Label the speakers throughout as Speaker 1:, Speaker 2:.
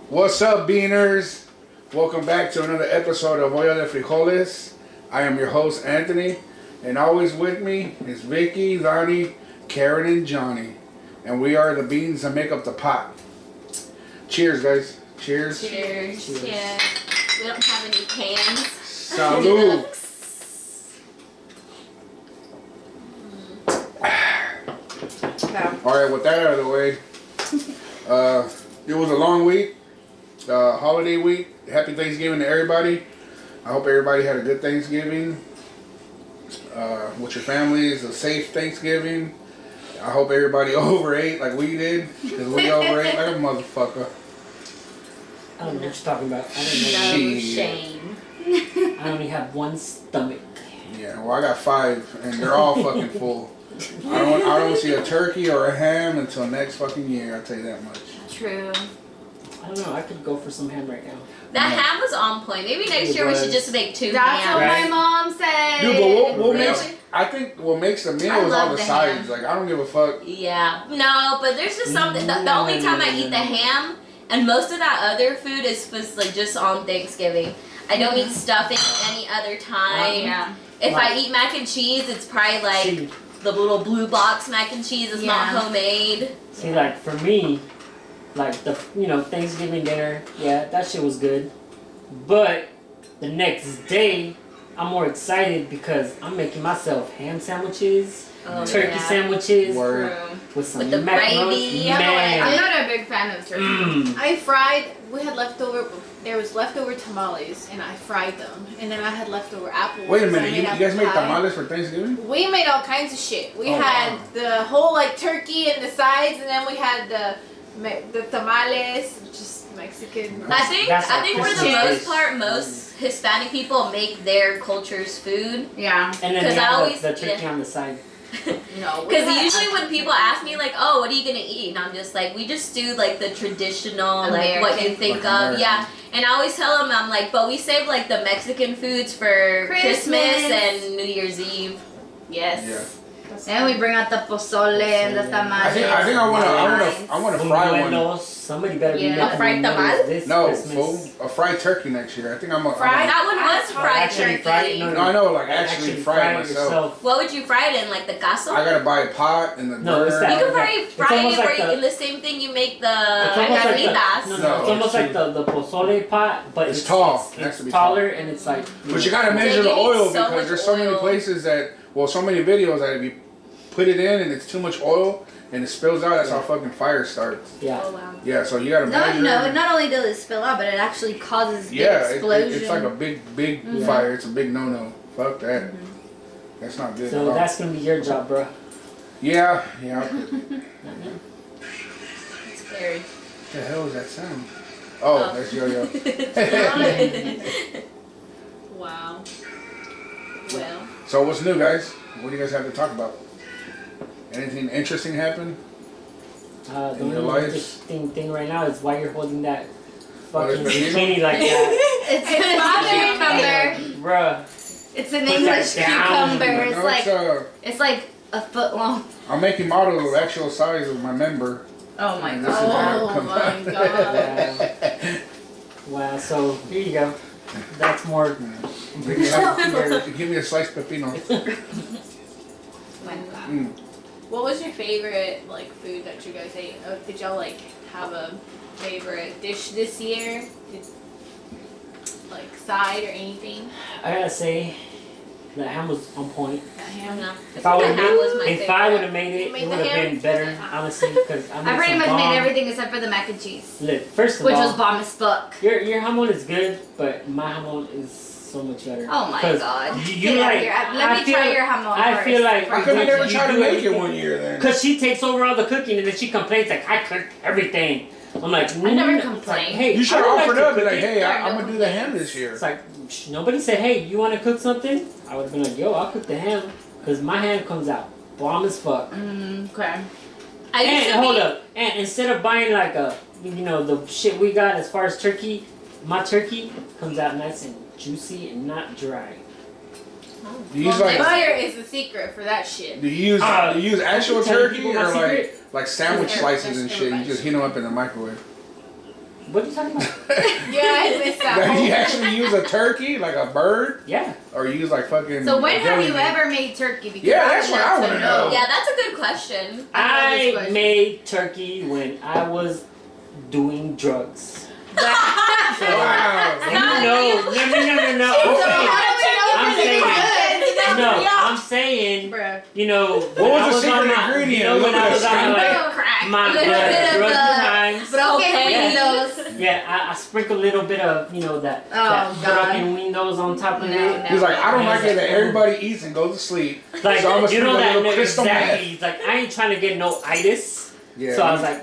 Speaker 1: What's up, Beaners? Welcome back to another episode of Olla de Frijoles. I am your host, Anthony, and always with me is Vicky, Lonnie, Karen, and Johnny. And we are the beans that make up the pot. Cheers, guys. Cheers.
Speaker 2: Cheers. Cheers. Yeah. We don't have any cans.
Speaker 1: Salud. Alright, with that out of the way, it was a long week, holiday week. Happy Thanksgiving to everybody. I hope everybody had a good Thanksgiving with your families, a safe Thanksgiving. I hope everybody overate like we did, because we overate like a motherfucker.
Speaker 3: I don't know what you're talking about. I don't
Speaker 2: No
Speaker 3: know.
Speaker 2: shame.
Speaker 3: I only have one stomach.
Speaker 1: Yeah, well, I got 5, and they're all fucking full. I don't see a turkey or a ham until next fucking year, I'll tell you that much.
Speaker 2: True.
Speaker 3: I don't know. I could go for some ham right now.
Speaker 2: That ham was on point. Maybe next year we should just make 2
Speaker 4: That's
Speaker 2: hams.
Speaker 4: what
Speaker 1: Right.
Speaker 4: my mom said.
Speaker 1: Dude, but what
Speaker 2: Really?
Speaker 1: makes... I think what makes the meal
Speaker 2: I
Speaker 1: is
Speaker 2: love
Speaker 1: all the
Speaker 2: the
Speaker 1: sides.
Speaker 2: ham.
Speaker 1: Like, I don't give a fuck.
Speaker 2: Yeah. No, but there's just something. The only time I eat the ham, and most of that other food is like just on Thanksgiving. I don't eat stuffing any other time.
Speaker 4: Yeah.
Speaker 2: If I eat mac and cheese, it's probably like
Speaker 3: See,
Speaker 2: the little blue box mac and cheese. It's not homemade.
Speaker 3: like for me, like the Thanksgiving dinner, yeah, that shit was good. But the next day, I'm more excited because I'm making myself ham sandwiches, turkey sandwiches
Speaker 1: Word.
Speaker 3: with some
Speaker 2: With the
Speaker 3: macaroni.
Speaker 2: gravy.
Speaker 3: Man.
Speaker 4: I'm not a big fan of turkey.
Speaker 3: Mm.
Speaker 4: We had leftover, there was leftover tamales, and I fried them. And then I had leftover apples.
Speaker 1: Wait a minute,
Speaker 4: I
Speaker 1: you
Speaker 4: made
Speaker 1: guys made
Speaker 4: apple pie.
Speaker 1: tamales for Thanksgiving?
Speaker 4: We made all kinds of shit. We
Speaker 1: Oh,
Speaker 4: had
Speaker 1: wow.
Speaker 4: the whole like turkey and the sides, and then we had the tamales, just Mexican.
Speaker 2: I think
Speaker 3: That's
Speaker 2: for
Speaker 3: like
Speaker 2: the
Speaker 3: Christmas
Speaker 2: most
Speaker 3: dish.
Speaker 2: part, most Hispanic people make their culture's food.
Speaker 4: Yeah.
Speaker 3: And then
Speaker 2: 'Cause
Speaker 3: they
Speaker 2: I
Speaker 3: have
Speaker 2: always-
Speaker 3: the turkey on the side.
Speaker 4: No.
Speaker 2: Because usually when people ask me like, "Oh, what are you gonna eat?" and I'm just like, "We just do like the traditional, like what you
Speaker 4: American.
Speaker 2: think
Speaker 1: Like
Speaker 2: of."
Speaker 1: American.
Speaker 2: Yeah, and I always tell them I'm like, "But we save like the Mexican foods for Christmas and New Year's Eve."
Speaker 4: Yes.
Speaker 1: Yeah.
Speaker 5: And we bring out the pozole and the tamales.
Speaker 1: I think I want to fry one.
Speaker 3: Buñuelos. Somebody better be
Speaker 4: Yeah.
Speaker 3: making
Speaker 2: A fried
Speaker 3: buñuelos
Speaker 2: tamal?
Speaker 3: this
Speaker 1: No,
Speaker 3: Christmas.
Speaker 1: fool. A fried turkey next year. I think I'm a
Speaker 4: Fried?
Speaker 2: That one was fried
Speaker 3: Actually
Speaker 2: turkey.
Speaker 3: fried?
Speaker 1: No, I know, like actually fry it myself.
Speaker 3: yourself.
Speaker 2: What would you fry it in? Like the caso?
Speaker 1: I gotta buy a pot and the
Speaker 3: No, it's
Speaker 1: burner.
Speaker 2: You
Speaker 3: that-
Speaker 2: can probably
Speaker 3: It's
Speaker 2: fry
Speaker 3: almost
Speaker 2: it
Speaker 3: like
Speaker 2: where
Speaker 3: the-
Speaker 2: in the same thing you make the
Speaker 3: It's almost like the,
Speaker 2: carnitas.
Speaker 3: no,
Speaker 1: No,
Speaker 3: it's almost
Speaker 1: it's
Speaker 3: like the pozole pot, but
Speaker 1: It's tall. It has
Speaker 3: It's
Speaker 1: to be
Speaker 3: taller and it's like.
Speaker 1: But you gotta measure
Speaker 2: you
Speaker 1: the
Speaker 2: need
Speaker 1: oil
Speaker 2: so
Speaker 1: because
Speaker 2: much
Speaker 1: there's so many
Speaker 2: oil.
Speaker 1: places so many videos that if you put it in and it's too much oil and it spills out, that's how fucking fire starts.
Speaker 3: Yeah.
Speaker 2: Oh wow.
Speaker 1: Yeah, so you gotta measure.
Speaker 5: No, not only does it spill out, but it actually causes big
Speaker 1: Yeah,
Speaker 5: explosion.
Speaker 1: it's like a big fire. It's a big no-no. Fuck that. That's not good. at
Speaker 3: So
Speaker 1: all.
Speaker 3: that's gonna be your job, bro.
Speaker 1: Yeah. I'll put it.
Speaker 2: It's scary.
Speaker 1: What the hell is that sound? Oh, that's Yo-Yo.
Speaker 4: Wow. Well.
Speaker 1: So what's new, guys? What do you guys have to talk about? Anything interesting happen?
Speaker 3: The
Speaker 1: In your
Speaker 3: only
Speaker 1: life?
Speaker 3: interesting thing right now is why you're holding that
Speaker 1: Oh,
Speaker 3: fucking
Speaker 1: there's
Speaker 3: zucchini like that,
Speaker 5: It's cucumber.
Speaker 3: bruh.
Speaker 5: It's an
Speaker 3: Put that
Speaker 5: English
Speaker 3: down.
Speaker 5: cucumber.
Speaker 1: No,
Speaker 5: It's like a foot long.
Speaker 1: I'm making models of actual size of my member.
Speaker 5: Oh my
Speaker 1: And this is how it
Speaker 4: Oh
Speaker 1: comes
Speaker 4: my
Speaker 1: out.
Speaker 4: god.
Speaker 3: Wow. So here you go. That's more.
Speaker 1: Give me a sliced pepino. Mm.
Speaker 4: What was your favorite like food that you guys ate? Did y'all like have a favorite dish this year? Like side or anything?
Speaker 3: I gotta say, the ham was on point.
Speaker 2: I don't know.
Speaker 3: If I would have
Speaker 2: That was my
Speaker 3: made, if I would
Speaker 2: favorite.
Speaker 3: have made it,
Speaker 4: You made
Speaker 3: it
Speaker 4: the
Speaker 3: would have
Speaker 4: ham?
Speaker 3: been better, honestly. Because
Speaker 5: I pretty much made everything except for the mac and cheese,
Speaker 3: Look, first of
Speaker 5: which
Speaker 3: all,
Speaker 5: was bomb as fuck.
Speaker 3: your hamon is good, but my hamon is so much better.
Speaker 5: Oh my
Speaker 3: 'Cause
Speaker 5: god.
Speaker 3: You
Speaker 5: Get out
Speaker 3: like,
Speaker 5: here. Let me try your hamon
Speaker 3: I
Speaker 5: first.
Speaker 3: feel like
Speaker 1: How come you never
Speaker 3: you
Speaker 1: tried to
Speaker 3: do
Speaker 1: make it
Speaker 3: everything.
Speaker 1: 1 year then?
Speaker 3: Because she takes over all the cooking and then she complains like, I cooked everything. I'm like,
Speaker 5: I never
Speaker 3: It's
Speaker 5: complained.
Speaker 3: like, hey,
Speaker 1: You should
Speaker 3: I
Speaker 1: have
Speaker 3: would like
Speaker 1: offered
Speaker 3: to
Speaker 1: up and be
Speaker 3: cook
Speaker 1: like,
Speaker 3: it.
Speaker 1: hey,
Speaker 5: There are
Speaker 1: I'm
Speaker 5: no
Speaker 1: gonna do the ham this year.
Speaker 3: It's like, nobody said, hey, you want to cook something? I would have been like, yo, I'll cook the ham. Because my ham comes out bomb as fuck.
Speaker 4: Okay.
Speaker 2: I used
Speaker 3: And
Speaker 2: to
Speaker 3: hold
Speaker 2: be,
Speaker 3: up. And instead of buying like the shit we got as far as turkey, my turkey comes out nice and juicy and not dry.
Speaker 1: Do you use
Speaker 4: Well,
Speaker 1: like?
Speaker 4: next year is the secret for that shit.
Speaker 1: Do you use actual
Speaker 3: tell you
Speaker 1: turkey
Speaker 3: people my
Speaker 1: or
Speaker 3: secret.
Speaker 1: like sandwich
Speaker 4: Here,
Speaker 1: slices and
Speaker 4: let's
Speaker 1: shit?
Speaker 4: go
Speaker 1: You just heat them up in the microwave.
Speaker 3: What are you talking about?
Speaker 4: Yeah, I missed that
Speaker 1: Now, do
Speaker 4: whole
Speaker 1: you actually use a turkey like a bird,
Speaker 3: Yeah.
Speaker 1: or you use like fucking?
Speaker 5: So when have
Speaker 1: jelly
Speaker 5: you
Speaker 1: bean?
Speaker 5: ever made turkey? Because
Speaker 1: Yeah,
Speaker 5: I
Speaker 1: that's
Speaker 5: would
Speaker 1: what
Speaker 5: love
Speaker 1: I
Speaker 5: to
Speaker 1: wanna know.
Speaker 2: Yeah, that's a good question.
Speaker 5: I love this
Speaker 3: I
Speaker 5: question.
Speaker 3: made turkey when I was doing drugs. So,
Speaker 1: Wow.
Speaker 3: and no.
Speaker 5: So
Speaker 1: Okay.
Speaker 5: how do we know
Speaker 3: I'm
Speaker 5: if it's
Speaker 3: saying-
Speaker 5: good?
Speaker 3: No, I'm saying,
Speaker 4: Bruh.
Speaker 3: you know,
Speaker 1: What
Speaker 3: when I
Speaker 1: was the
Speaker 3: was on
Speaker 1: secret
Speaker 3: my,
Speaker 1: ingredient?
Speaker 3: you know, when I was on like
Speaker 5: Crack.
Speaker 3: my
Speaker 5: A little bit of
Speaker 3: drug
Speaker 5: the
Speaker 3: times.
Speaker 5: broken
Speaker 2: Okay.
Speaker 5: windows.
Speaker 3: Yeah, I sprinkle a little bit of, you know, that
Speaker 5: Oh, God.
Speaker 3: broken windows on top of
Speaker 5: No,
Speaker 3: it.
Speaker 5: no.
Speaker 1: He's like, I don't
Speaker 3: Yeah.
Speaker 1: like it that everybody eats and goes to sleep.
Speaker 3: Like,
Speaker 1: So I'm gonna
Speaker 3: you know
Speaker 1: sprinkle a
Speaker 3: that,
Speaker 1: little crystal
Speaker 3: exactly. He's like, I ain't trying to get no itis.
Speaker 1: Yeah.
Speaker 3: So I was like,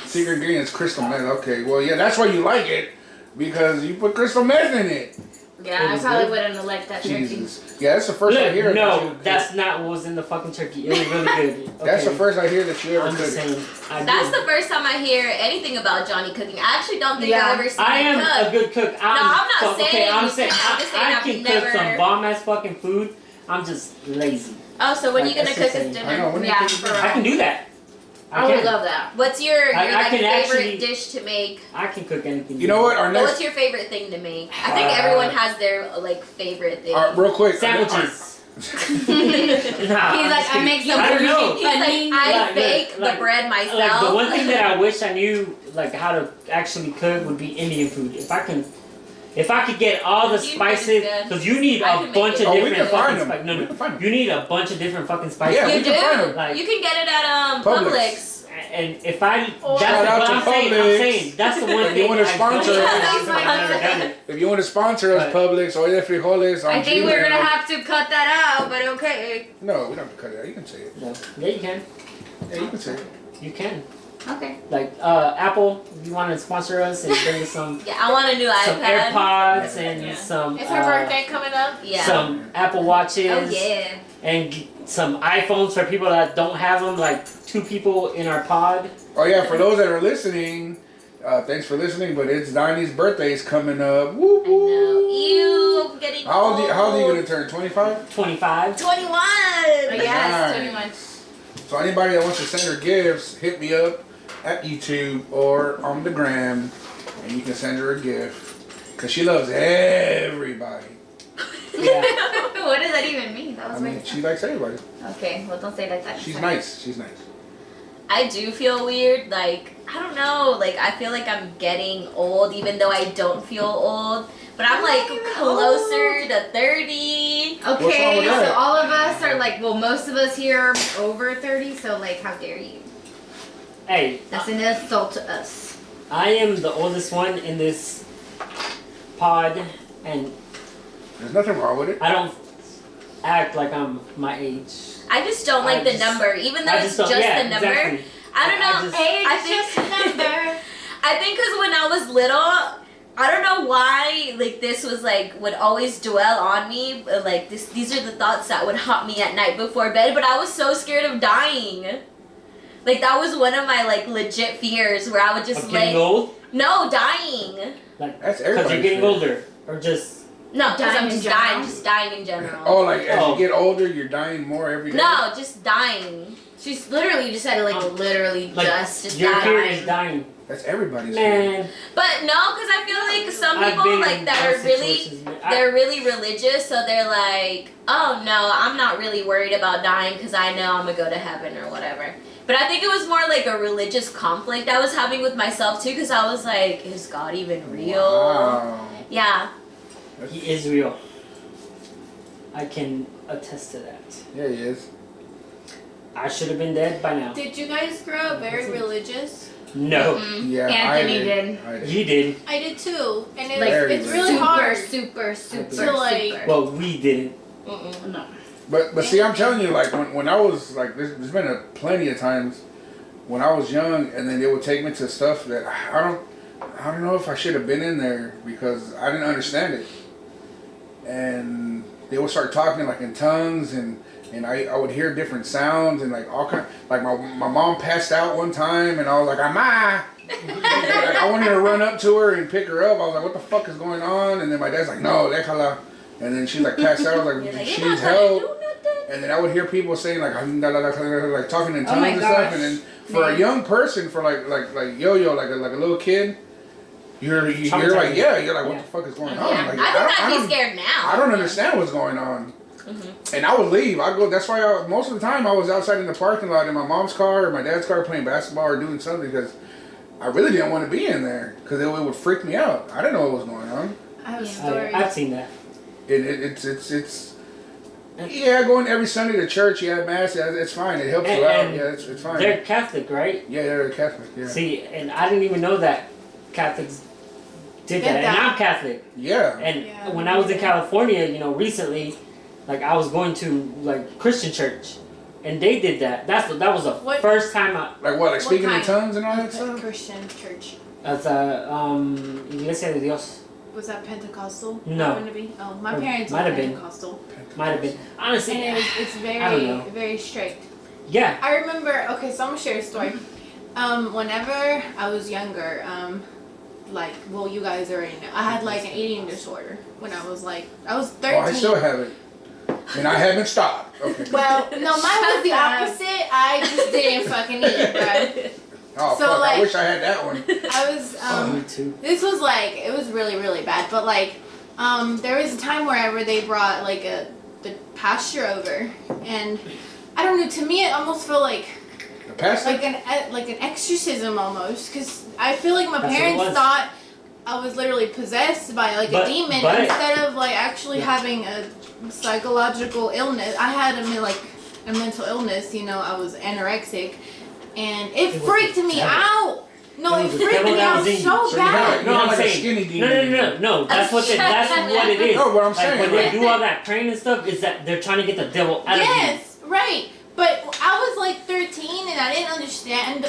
Speaker 1: secret ingredient is crystal meth. Okay, well, yeah, that's why you like it because you put crystal meth in it.
Speaker 5: Yeah,
Speaker 3: It
Speaker 5: I
Speaker 3: was
Speaker 5: probably
Speaker 3: good.
Speaker 5: wouldn't have liked that turkey.
Speaker 1: Jesus. Yeah, that's the first I hear.
Speaker 3: look,
Speaker 1: that
Speaker 3: no,
Speaker 1: you-
Speaker 3: that's not what was in the fucking turkey. It was really good.
Speaker 1: That's the
Speaker 3: Okay?
Speaker 1: first I hear that you ever
Speaker 3: I'm just
Speaker 1: cooked.
Speaker 3: saying. I
Speaker 2: That's
Speaker 3: did.
Speaker 2: the first time I hear anything about Johnny cooking. I actually don't think
Speaker 5: Yeah.
Speaker 2: I've ever seen
Speaker 3: I
Speaker 2: him
Speaker 3: am
Speaker 2: cook.
Speaker 3: a good cook.
Speaker 2: I'm not saying
Speaker 3: okay, I'm
Speaker 2: you
Speaker 3: saying
Speaker 2: can't. I'm just saying
Speaker 3: I
Speaker 2: I've
Speaker 3: can
Speaker 2: never-
Speaker 3: cook some bomb ass fucking food. I'm just lazy.
Speaker 2: Oh, so when are
Speaker 3: Like,
Speaker 2: you gonna
Speaker 3: that's
Speaker 2: cook us
Speaker 3: insane.
Speaker 1: I know.
Speaker 2: dinner?
Speaker 1: When
Speaker 5: Yeah,
Speaker 1: you cook
Speaker 5: for
Speaker 1: it?
Speaker 3: I can do that.
Speaker 5: I would
Speaker 3: can.
Speaker 5: love that.
Speaker 2: What's your
Speaker 3: I
Speaker 2: like
Speaker 3: can
Speaker 2: favorite
Speaker 3: actually-
Speaker 2: dish to make?
Speaker 3: I can cook anything.
Speaker 1: You know what? Our
Speaker 2: Or what's
Speaker 1: next,
Speaker 2: your favorite thing to make? I think everyone has their like favorite thing.
Speaker 1: real quick,
Speaker 3: Sandwiches.
Speaker 5: He's like, I make some
Speaker 3: I don't know.
Speaker 2: He's like, I
Speaker 3: Like,
Speaker 2: bake
Speaker 3: like-
Speaker 2: the bread myself.
Speaker 3: Like the one thing that I wish I knew, like how to actually cook, would be Indian food. If I could get all the
Speaker 2: Indian food is
Speaker 3: spices,
Speaker 2: good.
Speaker 3: because you need
Speaker 2: I
Speaker 3: a
Speaker 2: can make
Speaker 3: bunch
Speaker 2: it.
Speaker 3: of
Speaker 1: Oh, we
Speaker 3: different
Speaker 1: can find
Speaker 3: fucking
Speaker 1: them.
Speaker 3: spices. No,
Speaker 1: We can find them.
Speaker 3: you need a bunch of different fucking spices.
Speaker 1: Yeah,
Speaker 2: you
Speaker 1: we
Speaker 2: do.
Speaker 1: can find them.
Speaker 3: Like-
Speaker 2: You can get it at
Speaker 1: Publix.
Speaker 2: Publix.
Speaker 3: And if I,
Speaker 4: Oh,
Speaker 3: that's
Speaker 1: shout out
Speaker 3: what
Speaker 1: to
Speaker 3: I'm saying. I'm
Speaker 1: Publix.
Speaker 3: saying that's the one
Speaker 1: If you
Speaker 3: thing
Speaker 1: wanna
Speaker 3: I
Speaker 1: sponsor
Speaker 3: don't
Speaker 1: us.
Speaker 3: have. I've never done it.
Speaker 1: If you want to sponsor us,
Speaker 3: But-
Speaker 1: Publix or the frijoles on
Speaker 5: I think
Speaker 1: Gmail.
Speaker 5: we're gonna have to cut that out, but okay.
Speaker 1: No, we don't have to cut it out. You can say it.
Speaker 3: No. Yeah, you can.
Speaker 1: Yeah, you can say it.
Speaker 3: You can.
Speaker 5: Okay.
Speaker 3: Like Apple, if you want to sponsor us and bring us some
Speaker 2: Yeah, I want a new
Speaker 3: some
Speaker 2: iPad.
Speaker 3: AirPods and
Speaker 4: Yeah.
Speaker 3: some
Speaker 4: Is her birthday coming up?
Speaker 2: Yeah.
Speaker 3: some Apple Watches
Speaker 5: Oh yeah.
Speaker 3: and some iPhones for people that don't have them, like 2 people in our pod.
Speaker 1: Oh yeah, for those that are listening, thanks for listening. But it's Donnie's birthday is coming up. Woo,
Speaker 2: I
Speaker 1: woo.
Speaker 2: know. Ew, I'm getting
Speaker 1: How old are you
Speaker 2: old.
Speaker 1: gonna turn? 25.
Speaker 3: 25.
Speaker 2: 21.
Speaker 4: Oh, yes,
Speaker 1: Nice.
Speaker 4: 21.
Speaker 1: So anybody that wants to send her gifts, hit me up at YouTube or on the gram, and you can send her a gift. Cause she loves everybody.
Speaker 3: Yeah.
Speaker 5: What does that even mean? That was
Speaker 1: I mean,
Speaker 5: weird.
Speaker 1: she likes everybody.
Speaker 5: Okay, well don't say it like that.
Speaker 1: She's
Speaker 5: Sorry.
Speaker 1: nice. She's nice.
Speaker 2: I do feel weird. Like, I don't know. Like, I feel like I'm getting old, even though I don't feel old. But I'm like closer to 30.
Speaker 1: What's wrong
Speaker 5: Okay,
Speaker 1: with that?
Speaker 5: so all of us are like, well, most of us here are over 30, so like, how dare you?
Speaker 3: Hey,
Speaker 5: That's an insult to us.
Speaker 3: I am the oldest one in this pod, and
Speaker 1: There's nothing wrong with it.
Speaker 3: I don't act like I'm my age.
Speaker 2: I just don't like
Speaker 3: I
Speaker 2: the
Speaker 3: just-
Speaker 2: number, even though
Speaker 3: I
Speaker 2: it's
Speaker 3: just
Speaker 2: just
Speaker 3: don't. Yeah,
Speaker 2: the number.
Speaker 3: exactly.
Speaker 2: I don't know.
Speaker 3: just-
Speaker 2: I think I think because when I was little, I don't know why. Like this was like would always dwell on me. Like these are the thoughts that would haunt me at night before bed. But I was so scared of dying. Like that was one of my like legit fears where I would just
Speaker 3: Of getting
Speaker 2: lay.
Speaker 3: old?
Speaker 2: No, dying.
Speaker 3: Like,
Speaker 1: That's
Speaker 3: because
Speaker 1: everybody.
Speaker 3: you're getting older, or just
Speaker 2: No, because
Speaker 5: Dying
Speaker 2: I'm
Speaker 5: in
Speaker 2: just
Speaker 5: general?
Speaker 2: dying. Just dying in general.
Speaker 1: Oh, like as
Speaker 3: Oh.
Speaker 1: you get older, you're dying more every day.
Speaker 2: No, just dying.
Speaker 5: She's literally just said it like literally
Speaker 3: like
Speaker 2: just
Speaker 3: your fear
Speaker 2: dying.
Speaker 3: is dying.
Speaker 1: That's everybody's fear.
Speaker 3: Man,
Speaker 2: But no, because I feel like some
Speaker 3: I've
Speaker 2: people
Speaker 3: been
Speaker 2: like
Speaker 3: in
Speaker 2: that
Speaker 3: those
Speaker 2: are really.
Speaker 3: situations, man.
Speaker 2: They're really religious, so they're like, oh no, I'm not really worried about dying because I know I'm gonna go to heaven or whatever. But I think it was more like a religious conflict I was having with myself too, because I was like, is God even real?
Speaker 1: Wow.
Speaker 2: Yeah.
Speaker 3: He is real. I can attest to that.
Speaker 1: Yeah, he is.
Speaker 3: I should have been dead by now.
Speaker 4: Did you guys grow up very religious?
Speaker 3: No,
Speaker 2: Mm-mm.
Speaker 1: Yeah,
Speaker 5: Anthony
Speaker 1: I
Speaker 5: did.
Speaker 1: I did.
Speaker 3: he did.
Speaker 4: I did too, and
Speaker 5: Like,
Speaker 4: it's really
Speaker 5: super,
Speaker 4: hard.
Speaker 5: super, super,
Speaker 1: So,
Speaker 4: like-
Speaker 5: super.
Speaker 3: Well, we didn't.
Speaker 2: Mm-mm.
Speaker 5: No.
Speaker 1: But see, I'm telling you, like when I was like, there's been a plenty of times when I was young, and then they would take me to stuff that I don't know if I should have been in there because I didn't understand it, and they would start talking like in tongues and I would hear different sounds and like all kind like my mom passed out one time and I was like "Ama." Like, I wanted to run up to her and pick her up. I was like, what the fuck is going on? And then my dad's like, no, déjala. and then she's like passed out. I was
Speaker 2: You're
Speaker 1: like,
Speaker 2: like,
Speaker 1: she
Speaker 2: you're
Speaker 1: needs
Speaker 2: not gonna
Speaker 1: help.
Speaker 2: do nothing.
Speaker 1: And then I would hear people saying like talking in
Speaker 5: Oh my
Speaker 1: tongues and stuff.
Speaker 5: gosh.
Speaker 1: And then for a young person, for like yo-yo, like a little kid, you're like
Speaker 3: Traumatizing.
Speaker 1: you're like what
Speaker 3: Yeah.
Speaker 1: the fuck is going
Speaker 2: Yeah,
Speaker 1: on? Like,
Speaker 2: I would not be scared now.
Speaker 1: I don't understand what's going on.
Speaker 2: Mm-hmm.
Speaker 1: And I would leave. I go. That's why most of the time I was outside in the parking lot in my mom's car or my dad's car playing basketball or doing something because I really didn't want to be in there because it would freak me out. I didn't know what was going on.
Speaker 4: I have a story.
Speaker 3: I've seen that.
Speaker 1: It's yeah, going every Sunday to church, yeah, mass, yeah, it's fine. It helps you out. Yeah, it's fine.
Speaker 3: They're Catholic, right?
Speaker 1: Yeah, they're Catholic. Yeah.
Speaker 3: See, and I didn't even know that Catholics did that. And I'm Catholic.
Speaker 1: Yeah.
Speaker 3: And
Speaker 4: Yeah.
Speaker 3: when I was in California, recently, like I was going to like Christian church, and they did that. That was the
Speaker 4: What-
Speaker 3: first time I
Speaker 1: Like what? Like speaking in
Speaker 4: kind?
Speaker 1: tongues and all that stuff.
Speaker 4: Christian church.
Speaker 3: as a Iglesia de Dios.
Speaker 4: Was that Pentecostal?
Speaker 3: No.
Speaker 4: Happened to be? Oh, my
Speaker 3: Or
Speaker 4: parents were
Speaker 3: might have been.
Speaker 4: Pentecostal.
Speaker 3: Might have been. Honestly,
Speaker 4: And it's
Speaker 3: I don't know.
Speaker 4: very strict.
Speaker 3: Yeah.
Speaker 4: I remember, okay, so I'm gonna share a story. Whenever I was younger, you guys already know, I had like an eating disorder when I was 13.
Speaker 1: Oh, I still have it, and I haven't stopped. Okay.
Speaker 4: Well, no, mine was the opposite. I just didn't fucking eat, bro.
Speaker 1: Oh
Speaker 4: so,
Speaker 1: fuck!
Speaker 4: like-
Speaker 1: I wish I had that one.
Speaker 4: I was,
Speaker 3: Me too.
Speaker 4: this was it was really, really bad, but there was a time wherever they brought the pasture over, and I don't know, to me it almost felt like
Speaker 1: The pastor.
Speaker 4: like an exorcism almost, because I feel like my
Speaker 3: That's what it
Speaker 4: parents
Speaker 3: was.
Speaker 4: thought I was literally possessed by a
Speaker 3: But-
Speaker 4: demon
Speaker 3: but-
Speaker 4: instead of actually having a psychological illness. I had a mental illness, I was anorexic, and it
Speaker 3: It was
Speaker 4: freaked
Speaker 3: the
Speaker 4: me
Speaker 3: devil.
Speaker 4: out. No,
Speaker 3: It
Speaker 4: it
Speaker 3: was the
Speaker 4: freaked
Speaker 3: devil
Speaker 4: me
Speaker 3: that
Speaker 4: out
Speaker 3: was in you.
Speaker 4: so
Speaker 1: So you had
Speaker 4: bad.
Speaker 1: You had
Speaker 3: I'm
Speaker 1: like a
Speaker 3: saying,
Speaker 1: skinny demon.
Speaker 3: no. That's what it is.
Speaker 1: No, what I'm saying,
Speaker 3: Like when
Speaker 1: like-
Speaker 3: they do all that praying and stuff, is that they're trying to get the devil out of you.
Speaker 4: Yes, right. But I was 13 and I didn't understand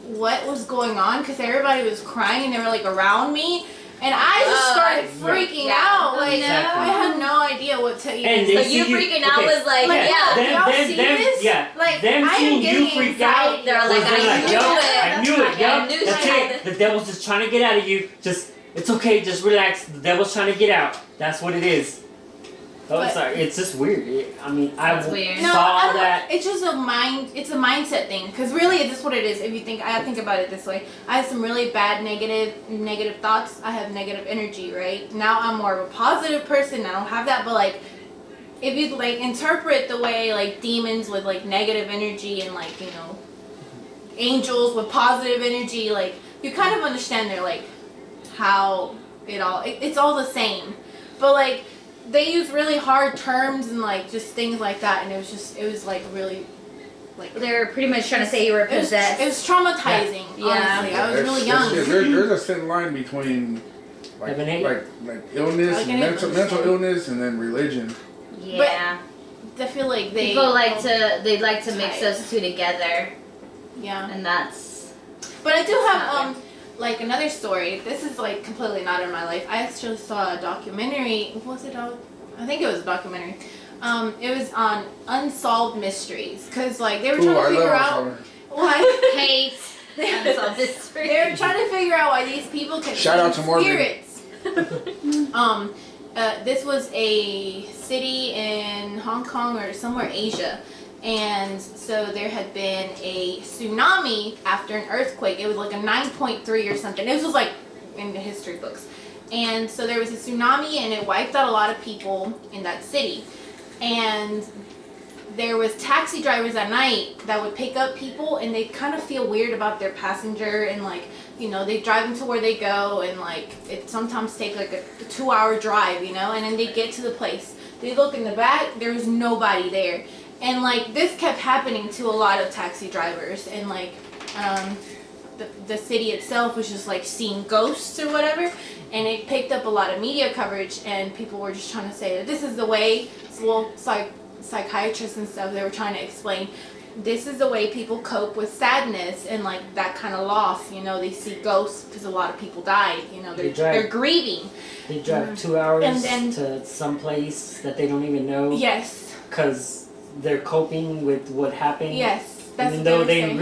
Speaker 4: what was going on because everybody was crying and they were around me, and I just started freaking
Speaker 2: yeah.
Speaker 4: out.
Speaker 3: Exactly.
Speaker 4: I had no idea what to even.
Speaker 3: And
Speaker 2: So
Speaker 3: they see
Speaker 2: you freaking out was like,
Speaker 4: Like,
Speaker 2: yeah.
Speaker 4: do y'all see this?
Speaker 3: Yeah,
Speaker 4: Like,
Speaker 3: them
Speaker 4: I am
Speaker 3: seeing you
Speaker 4: getting
Speaker 3: freak out.
Speaker 4: anxiety.
Speaker 2: They're
Speaker 3: was
Speaker 2: like,
Speaker 3: them
Speaker 2: I knew
Speaker 3: yup,
Speaker 2: it.
Speaker 3: I knew it,
Speaker 2: I
Speaker 3: yup.
Speaker 2: knew
Speaker 3: That's
Speaker 2: it.
Speaker 3: it. The devil's just trying to get out of you. It's okay, just relax. The devil's trying to get out. That's what it is. Oh,
Speaker 4: But-
Speaker 3: sorry, it's just weird.
Speaker 5: That's weird.
Speaker 4: No, I
Speaker 3: saw
Speaker 4: don't,
Speaker 3: that.
Speaker 4: it's just it's a mindset thing. Because really, it's just what it is. If you I think about it this way. I had some really bad negative thoughts. I have negative energy, right? Now I'm more of a positive person. I don't have that, but if you interpret the way demons with negative energy and angels with positive energy, you kind of understand they're how it's all the same. But they use really hard terms and just things like that, and it was really
Speaker 5: They were pretty much trying to say you were possessed.
Speaker 4: it was traumatizing.
Speaker 5: Yeah.
Speaker 4: Honestly, I was really young.
Speaker 1: There's a thin line between
Speaker 3: Heaven hate?
Speaker 1: like illness,
Speaker 4: Like, I didn't
Speaker 1: mental
Speaker 4: understand.
Speaker 1: illness, and then religion.
Speaker 5: Yeah.
Speaker 4: I feel like they
Speaker 5: People like to mix
Speaker 4: Tight.
Speaker 5: those two together,
Speaker 4: Yeah.
Speaker 5: and that's
Speaker 4: But I do
Speaker 5: not
Speaker 4: have another story. This is completely not in my life. I actually saw a documentary. What was it? I think it was a documentary. It was on unsolved mysteries because they were trying
Speaker 1: Ooh,
Speaker 4: to
Speaker 1: I
Speaker 4: figure
Speaker 1: love
Speaker 4: out
Speaker 1: Unsolved.
Speaker 4: why
Speaker 5: hate unsolved mysteries.
Speaker 4: they're trying to figure out why these people can
Speaker 1: Shout out
Speaker 4: see
Speaker 1: to Morgan.
Speaker 4: spirits. This was a city in Hong Kong or somewhere Asia. And so there had been a tsunami after an earthquake. It was a 9.3 or something. This was in the history books. And so there was a tsunami and it wiped out a lot of people in that city. And there was taxi drivers at night that would pick up people and they kind of feel weird about their passenger and they drive them to where they go and it sometimes take a 2-hour drive, and then they get to the place. They look in the back, there's nobody there. And this kept happening to a lot of taxi drivers and the city itself was just seeing ghosts or whatever, and it picked up a lot of media coverage and people were just trying to say that this is the way, psychiatrists and stuff, they were trying to explain this is the way people cope with sadness and that kind of loss. They see ghosts because a lot of people died. They're grieving.
Speaker 3: They drive 2 hours
Speaker 4: And-
Speaker 3: to some place that they don't even know.
Speaker 4: Yes.
Speaker 3: Because they're coping with what happened.
Speaker 4: Yes. That's
Speaker 3: Even
Speaker 4: what
Speaker 3: though
Speaker 4: they
Speaker 3: they
Speaker 4: were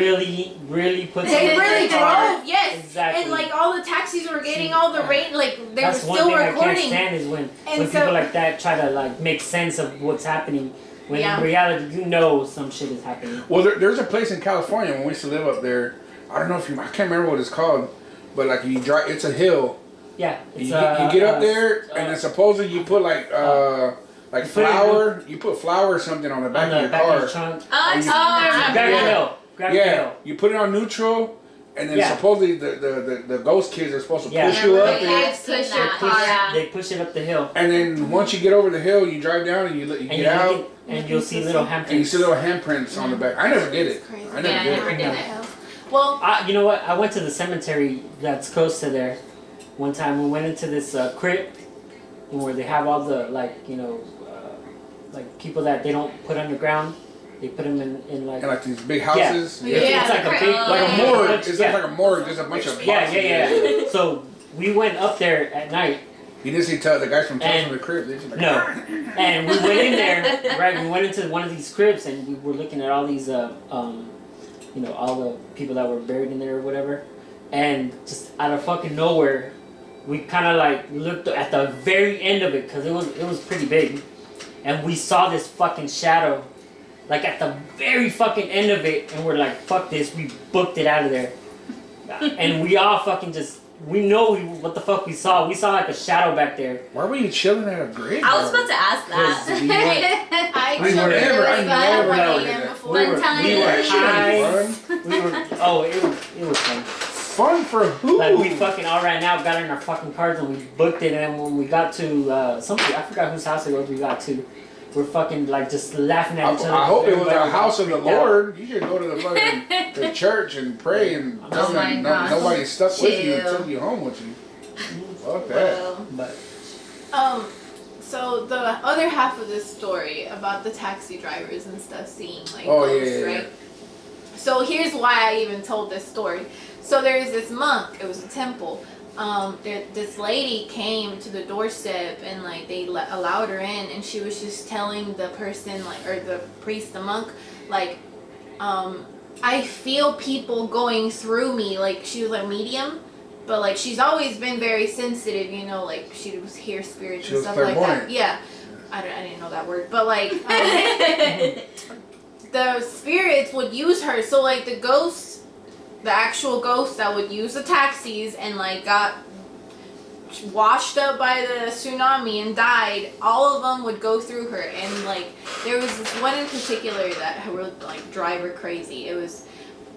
Speaker 3: really put
Speaker 4: They
Speaker 3: some
Speaker 4: really
Speaker 3: effort on it.
Speaker 4: drove, yes.
Speaker 3: Exactly.
Speaker 4: And like all the taxis were getting
Speaker 3: See,
Speaker 4: all the rain, like they
Speaker 3: That's
Speaker 4: were
Speaker 3: one
Speaker 4: still
Speaker 3: thing I can't
Speaker 4: recording.
Speaker 3: stand is when
Speaker 4: And so-
Speaker 3: people like that try to like make sense of what's happening. When
Speaker 4: Yeah.
Speaker 3: in reality, you know some shit is happening.
Speaker 1: Well, there's a place in California when we used to live up there. I don't know if I can't remember what it's called, but like you drive, it's a hill.
Speaker 3: Yeah, it's,
Speaker 1: You get up there, and then supposedly you put like
Speaker 3: put it
Speaker 1: flour. You put flour or something on the back
Speaker 3: on
Speaker 1: of
Speaker 3: the
Speaker 1: your
Speaker 3: back
Speaker 1: car.
Speaker 3: of your trunk.
Speaker 2: Oh, I've
Speaker 1: you-
Speaker 2: seen that.
Speaker 3: Grab your
Speaker 1: Yeah.
Speaker 3: hill. Grab your
Speaker 1: Yeah,
Speaker 3: hill.
Speaker 1: you put it on neutral, and then
Speaker 3: Yeah.
Speaker 1: supposedly the ghost kids are supposed to
Speaker 3: Yeah.
Speaker 1: push you up,
Speaker 5: Like,
Speaker 2: Yeah, I've
Speaker 5: kids
Speaker 2: seen
Speaker 5: push
Speaker 2: that.
Speaker 5: your car
Speaker 2: Yeah.
Speaker 5: out.
Speaker 3: They push it up the hill.
Speaker 1: and then once you get over the hill, you drive down and you
Speaker 3: And
Speaker 1: get
Speaker 3: you look
Speaker 1: out,
Speaker 3: at- and you'll see little handprints.
Speaker 1: and you see little handprints on the back. I never did it.
Speaker 4: It's crazy.
Speaker 1: I never
Speaker 5: Yeah, I
Speaker 1: did
Speaker 5: never
Speaker 1: it.
Speaker 5: did it.
Speaker 4: Well,
Speaker 3: You know what? I went to the cemetery that's close to there. One time we went into this crypt where they have all the like people that they don't put underground. They put them in like
Speaker 1: And like these big houses.
Speaker 4: Yeah.
Speaker 3: It's like a big
Speaker 1: Like a
Speaker 2: Yeah.
Speaker 1: morgue. It's
Speaker 3: Yeah.
Speaker 1: like a morgue. There's a bunch of
Speaker 3: Yeah,
Speaker 1: boxes.
Speaker 3: yeah. So we went up there at night.
Speaker 1: You didn't see the guys from Tales
Speaker 3: And-
Speaker 1: from the Crib. They just like,
Speaker 3: No, and we went in there. Right, we went into one of these crypts and we were looking at all these, all the people that were buried in there or whatever. And just out of fucking nowhere, we kind of like looked at the very end of it because it was pretty big, and we saw this fucking shadow, like at the very fucking end of it, and we're like, fuck this, we booked it out of there, and we all fucking just. We know what the fuck we saw. We saw like a shadow back there.
Speaker 1: why were you chilling at a grave?
Speaker 2: I was about to ask
Speaker 3: 'Cause
Speaker 2: that.
Speaker 3: we were,
Speaker 4: I
Speaker 1: I
Speaker 4: took
Speaker 1: never- I
Speaker 4: it
Speaker 1: never
Speaker 4: at 1
Speaker 1: know
Speaker 4: a.m.
Speaker 1: that.
Speaker 4: before.
Speaker 3: we were,
Speaker 5: time.
Speaker 3: we were
Speaker 1: That shit
Speaker 3: high.
Speaker 1: ain't fun.
Speaker 3: We were. Oh, it was fun.
Speaker 1: Fun for who?
Speaker 3: Like we fucking all ran out, got in our fucking cars, and we booked it. And when we got to somebody, I forgot whose house it was. We got to. We're fucking like just laughing at each other.
Speaker 1: I hope it was
Speaker 3: Everybody
Speaker 1: a house of the
Speaker 3: freaked out.
Speaker 1: Lord. You should go to the fucking the church and pray and
Speaker 5: Oh my gosh.
Speaker 1: nobody's stuck with you and
Speaker 5: Chill.
Speaker 1: take you home with you. Fuck that.
Speaker 2: Well,
Speaker 3: But
Speaker 4: So the other half of this story about the taxi drivers and stuff seeing like
Speaker 1: Oh, yeah,
Speaker 4: ghosts,
Speaker 1: yeah,
Speaker 4: right? So here's why I even told this story. So there's this monk. It was a temple. This lady came to the doorstep and like they allowed her in, and she was just telling the person like, or the priest, the monk, like, I feel people going through me. Like she was a medium. But like she's always been very sensitive, you know, like she was hear spirits
Speaker 1: She
Speaker 4: and
Speaker 1: was
Speaker 4: stuff like that.
Speaker 1: clairvoyant.
Speaker 4: Yeah, I didn't know that word, but like the spirits would use her. So like the ghosts, the actual ghosts that would use the taxis and like got washed up by the tsunami and died, all of them would go through her. And like there was this one in particular that would like drive her crazy. It was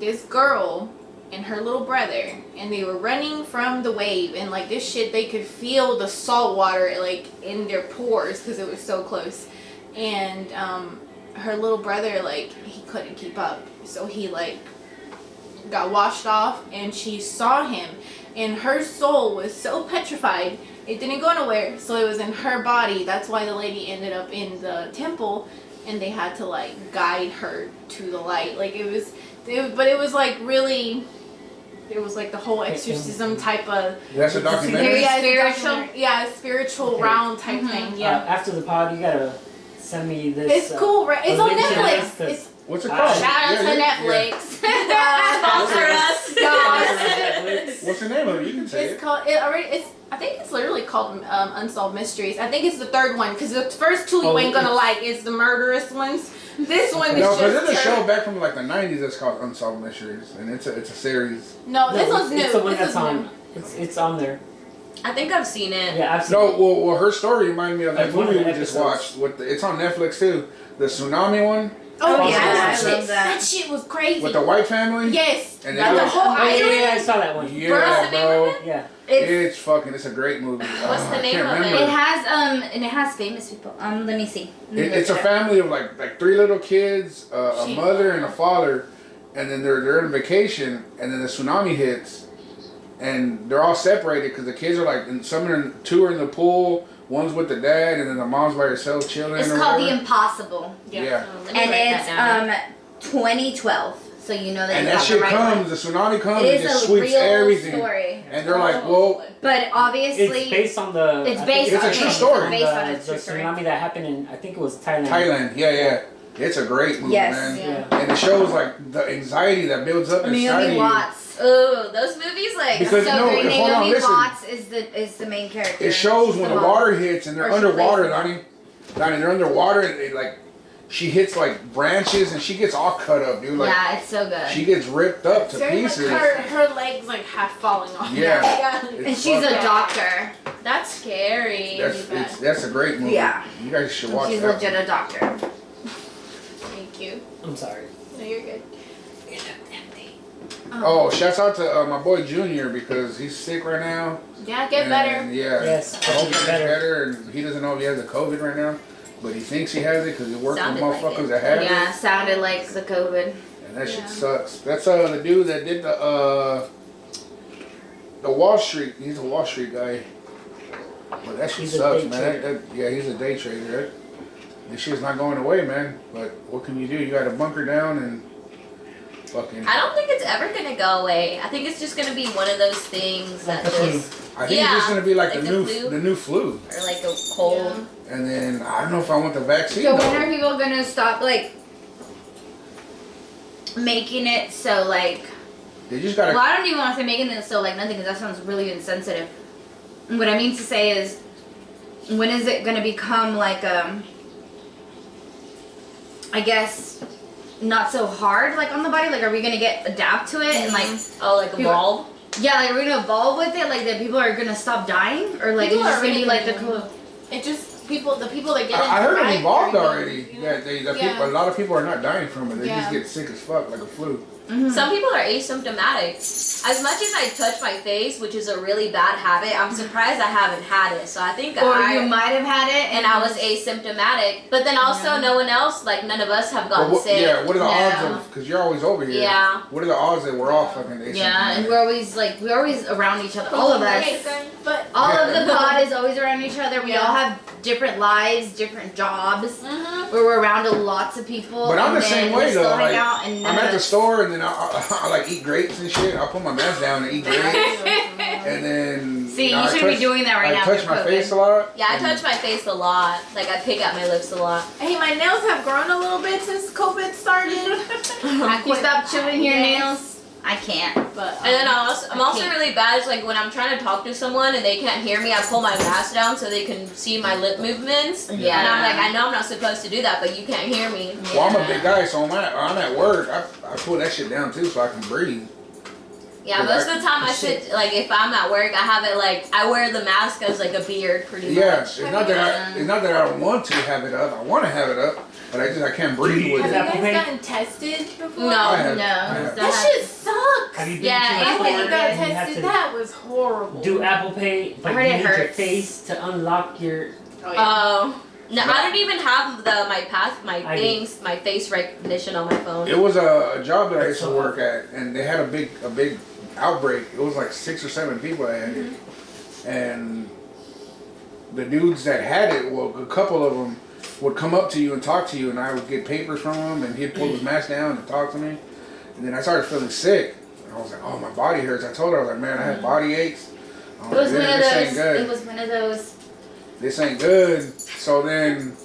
Speaker 4: this girl and her little brother, and they were running from the wave, and like this shit, they could feel the salt water like in their pores because it was so close. And her little brother, like, he couldn't keep up, so he like got washed off, and she saw him, and her soul was so petrified it didn't go nowhere, so it was in her body. That's why the lady ended up in the temple, and they had to like guide her to the light. Like it was like really, it was like the whole exorcism type of
Speaker 1: That's a documentary.
Speaker 4: yeah,
Speaker 5: Spiritual?
Speaker 4: yeah, spiritual
Speaker 3: Okay.
Speaker 4: round type thing. Yeah,
Speaker 3: after the pod, you gotta send me this.
Speaker 4: it's cool, right? It's on
Speaker 3: link to this,
Speaker 4: Netflix.
Speaker 3: 'cause
Speaker 4: It's
Speaker 1: What's it
Speaker 3: Ah,
Speaker 1: called?
Speaker 4: shout out
Speaker 1: Yeah,
Speaker 4: to
Speaker 1: yeah.
Speaker 4: Netflix.
Speaker 2: Sponsor us.
Speaker 3: Netflix.
Speaker 1: What's the name of it? You can say
Speaker 4: It's
Speaker 1: it.
Speaker 4: called I think it's literally called Unsolved Mysteries. I think it's the third one because the first two you
Speaker 3: Oh,
Speaker 4: ain't gonna
Speaker 3: it's-
Speaker 4: like. It's the murderous ones. This one is
Speaker 1: No,
Speaker 4: just
Speaker 1: because there's a show
Speaker 4: terrible.
Speaker 1: back from like the 90s that's called Unsolved Mysteries, and it's a series.
Speaker 4: No, this one's new.
Speaker 3: It's the one
Speaker 4: This
Speaker 3: that's
Speaker 4: is
Speaker 3: on.
Speaker 4: new.
Speaker 3: It's on there.
Speaker 2: I think I've seen it.
Speaker 3: Yeah, I've seen
Speaker 1: No,
Speaker 3: it.
Speaker 1: well, her story reminded me of that
Speaker 3: Like one of
Speaker 1: movie
Speaker 3: the
Speaker 1: we just
Speaker 3: episodes.
Speaker 1: watched. It's on Netflix too. The tsunami one
Speaker 4: Oh
Speaker 5: yeah,
Speaker 4: that
Speaker 5: I
Speaker 4: shit,
Speaker 5: love that.
Speaker 4: that shit was crazy.
Speaker 1: with the white family.
Speaker 4: Yes,
Speaker 1: And
Speaker 4: like
Speaker 1: they
Speaker 4: the
Speaker 1: was-
Speaker 4: whole
Speaker 3: Oh, yeah,
Speaker 4: island.
Speaker 3: yeah, I saw that one.
Speaker 1: Yeah,
Speaker 2: What's the name
Speaker 1: bro.
Speaker 2: of it?
Speaker 3: Yeah.
Speaker 1: It's fucking. It's a great movie.
Speaker 2: What's the
Speaker 1: I
Speaker 2: name
Speaker 1: can't
Speaker 2: of it?
Speaker 1: remember.
Speaker 5: It has and it has famous people. Let me see. Let me
Speaker 1: It's a
Speaker 5: look it up.
Speaker 1: family of like 3 little kids, a
Speaker 4: Shit.
Speaker 1: mother and a father, and then they're on vacation, and then the tsunami hits, and they're all separated because the kids are like, two are in the pool, one's with the dad, and then the mom's by herself chilling.
Speaker 5: It's
Speaker 1: or
Speaker 5: called The
Speaker 1: whatever.
Speaker 5: Impossible,
Speaker 1: Yeah.
Speaker 2: Let me
Speaker 5: and
Speaker 2: write
Speaker 5: it's
Speaker 2: that down.
Speaker 5: 2012. So you know that
Speaker 1: And
Speaker 5: you
Speaker 1: that
Speaker 5: got
Speaker 1: shit
Speaker 5: the right
Speaker 1: comes,
Speaker 5: one.
Speaker 1: the tsunami comes,
Speaker 5: It
Speaker 1: and
Speaker 5: is
Speaker 1: just
Speaker 5: a
Speaker 1: sweeps
Speaker 5: real
Speaker 1: everything.
Speaker 5: story,
Speaker 1: And they're like, well,
Speaker 5: but obviously
Speaker 3: It's based on the.
Speaker 5: It's
Speaker 3: I think
Speaker 5: based
Speaker 1: It's a
Speaker 5: on
Speaker 1: true
Speaker 5: it.
Speaker 1: story.
Speaker 5: It's based on a
Speaker 3: the
Speaker 5: true story.
Speaker 3: tsunami that happened in, I think it was Thailand.
Speaker 1: Thailand, yeah. It's a great movie,
Speaker 5: Yes.
Speaker 1: man.
Speaker 3: Yeah.
Speaker 1: And it shows like the anxiety that builds up inside of
Speaker 5: Naomi
Speaker 1: you.
Speaker 5: Watts.
Speaker 2: Ooh, those movies like
Speaker 1: Because
Speaker 5: So
Speaker 1: no,
Speaker 5: great.
Speaker 1: hold on,
Speaker 5: Naomi
Speaker 1: listen.
Speaker 5: Watts is the main character.
Speaker 1: It shows
Speaker 5: She's
Speaker 1: when
Speaker 5: the
Speaker 1: the
Speaker 5: mom.
Speaker 1: water hits and they're
Speaker 5: Or she
Speaker 1: underwater,
Speaker 5: plays
Speaker 1: Donnie, they're underwater and they like, she hits like branches and she gets all cut up, dude. Like,
Speaker 5: Yeah, it's so good.
Speaker 1: she gets ripped up to
Speaker 4: There's
Speaker 1: pieces.
Speaker 4: like her legs like half falling off.
Speaker 1: Yeah.
Speaker 5: and
Speaker 1: It's
Speaker 5: she's a
Speaker 1: fucked up.
Speaker 5: doctor.
Speaker 2: that's scary.
Speaker 1: That's a great movie.
Speaker 5: Yeah.
Speaker 1: You guys should watch
Speaker 5: She's
Speaker 1: that.
Speaker 5: legit a doctor.
Speaker 4: Thank you.
Speaker 3: I'm sorry.
Speaker 4: No, you're good.
Speaker 1: Oh, shouts out to my boy Junior because he's sick right now.
Speaker 4: Yeah, get
Speaker 1: And,
Speaker 4: better.
Speaker 1: Yeah.
Speaker 3: Yes,
Speaker 1: I hope he gets
Speaker 3: better.
Speaker 1: better. And he doesn't know if he has the COVID right now, but he thinks he has it because he works with
Speaker 2: Sounded like
Speaker 1: motherfuckers
Speaker 2: it.
Speaker 1: that have
Speaker 5: Yeah,
Speaker 1: it.
Speaker 5: sounded like the COVID.
Speaker 1: And that shit
Speaker 4: Yeah.
Speaker 1: sucks. That's the dude that did the Wall Street. He's a Wall Street guy. But that shit
Speaker 3: He's a
Speaker 1: sucks,
Speaker 3: day
Speaker 1: man.
Speaker 3: trader.
Speaker 1: Yeah, he's a day trader. This shit's not going away, man. But what can you do? You got to bunker down and fucking.
Speaker 2: I don't think it's ever gonna go away. I think it's just gonna be one of those things that
Speaker 3: Like the flu.
Speaker 2: just
Speaker 1: I think it's just
Speaker 2: yeah,
Speaker 1: gonna be like,
Speaker 2: like
Speaker 1: the
Speaker 2: the
Speaker 1: new
Speaker 2: flu.
Speaker 1: the new flu.
Speaker 2: or like a cold.
Speaker 1: And then I don't know if I want the vaccine.
Speaker 5: So
Speaker 1: though.
Speaker 5: when are people gonna stop like making it so like?
Speaker 1: They just gotta.
Speaker 5: Well, I don't even want to say making it so like nothing because that sounds really insensitive. What I mean to say is, when is it gonna become like I guess not so hard like on the body? Like, are we gonna adapt to it and like?
Speaker 2: Oh, like
Speaker 5: People-
Speaker 2: evolve.
Speaker 5: Yeah, like, are we gonna evolve with it? Like, that people are gonna stop dying, or like
Speaker 4: People
Speaker 5: it's just
Speaker 4: are
Speaker 5: gonna be like the
Speaker 4: already
Speaker 5: cool.
Speaker 4: It just the people that get
Speaker 1: I heard it
Speaker 4: infected
Speaker 1: evolved
Speaker 4: are
Speaker 1: already.
Speaker 4: you know,
Speaker 1: That the
Speaker 4: Yeah.
Speaker 1: people, a lot of people are not dying from it. They
Speaker 4: Yeah.
Speaker 1: just get sick as fuck, like a flu.
Speaker 2: Some people are asymptomatic. As much as I touch my face, which is a really bad habit, I'm surprised I haven't had it. So I think
Speaker 5: Or
Speaker 2: I
Speaker 5: you might have had it,
Speaker 2: and I was asymptomatic. But then also
Speaker 5: Yeah.
Speaker 2: no one else, like none of us have gotten
Speaker 1: But what,
Speaker 2: sick.
Speaker 1: yeah, what are the odds
Speaker 5: No.
Speaker 1: of? Because you're always over here.
Speaker 2: Yeah.
Speaker 1: What are the odds that we're all fucking asymptomatic?
Speaker 5: Yeah, and we're always around each other. All of us.
Speaker 4: But
Speaker 5: All of the pod is always around each other. We
Speaker 4: Yeah.
Speaker 5: all have different lives, different jobs.
Speaker 4: Mhm.
Speaker 5: Where we're around lots of people.
Speaker 1: But I'm
Speaker 5: and
Speaker 1: the
Speaker 5: then
Speaker 1: same
Speaker 5: we
Speaker 1: way
Speaker 5: still
Speaker 1: though.
Speaker 5: hang
Speaker 1: Like,
Speaker 5: out and none
Speaker 1: I'm at
Speaker 5: of
Speaker 1: the
Speaker 5: us-
Speaker 1: store and then I like eat grapes and shit. I'll put my mask down and eat grapes, and then
Speaker 5: See, you
Speaker 1: I
Speaker 5: shouldn't be
Speaker 1: touch-
Speaker 5: doing that right
Speaker 1: I
Speaker 5: now.
Speaker 1: touch
Speaker 5: with
Speaker 1: my
Speaker 5: COVID.
Speaker 1: face a lot.
Speaker 2: Yeah, I
Speaker 1: and-
Speaker 2: touch my face a lot. Like I pick at my lips a lot.
Speaker 4: Hey, my nails have grown a little bit since COVID started.
Speaker 5: You stop chewing your
Speaker 4: Yes.
Speaker 5: nails. I can't.
Speaker 4: But
Speaker 2: And then I'm also
Speaker 5: can't.
Speaker 2: really bad. It's like when I'm trying to talk to someone and they can't hear me, I pull my mask down so they can see my lip movements.
Speaker 5: Yeah.
Speaker 2: And I'm like, I know I'm not supposed to do that, but you can't hear me.
Speaker 1: Well, I'm a big guy, so I'm at work. I pull that shit down too, so I can breathe.
Speaker 2: Yeah, most of the time I sit, like if I'm at work, I have it like, I wear the mask as like a beard pretty
Speaker 1: Yeah,
Speaker 2: much.
Speaker 1: it's not that I don't want to have it up. I want to have it up, but I can't breathe with
Speaker 4: have
Speaker 1: it.
Speaker 4: you
Speaker 3: Apple
Speaker 4: guys
Speaker 3: Pay?
Speaker 4: gotten tested before?
Speaker 2: No.
Speaker 1: I have.
Speaker 5: No,
Speaker 1: I have.
Speaker 4: That shit sucks.
Speaker 3: Have you been
Speaker 2: Yeah,
Speaker 3: to
Speaker 4: I
Speaker 3: a
Speaker 4: when
Speaker 3: store
Speaker 4: you got
Speaker 3: and you have
Speaker 4: tested,
Speaker 3: to
Speaker 4: that was horrible.
Speaker 3: do Apple Pay, but
Speaker 5: heard
Speaker 3: you
Speaker 5: it
Speaker 3: need your
Speaker 5: hurts.
Speaker 3: face to unlock your.
Speaker 4: Oh, yeah.
Speaker 2: Oh. No, I don't even have my
Speaker 3: I do.
Speaker 2: things, my face recognition on my phone.
Speaker 1: It was a job that I used to
Speaker 3: So-
Speaker 1: work at, and they had a big outbreak. It was like 6 or 7 people that had it, and the dudes that had it, well, a couple of them would come up to you and talk to you, and I would get papers from him, and he'd pull his mask down and talk to me, and then I started feeling sick. I was like, oh, my body hurts. I told her, I was like, man, I have body aches. I
Speaker 5: It was
Speaker 1: like,
Speaker 5: one of
Speaker 1: this ain't
Speaker 5: those.
Speaker 1: good.
Speaker 5: It was one of those.
Speaker 1: This ain't good. So then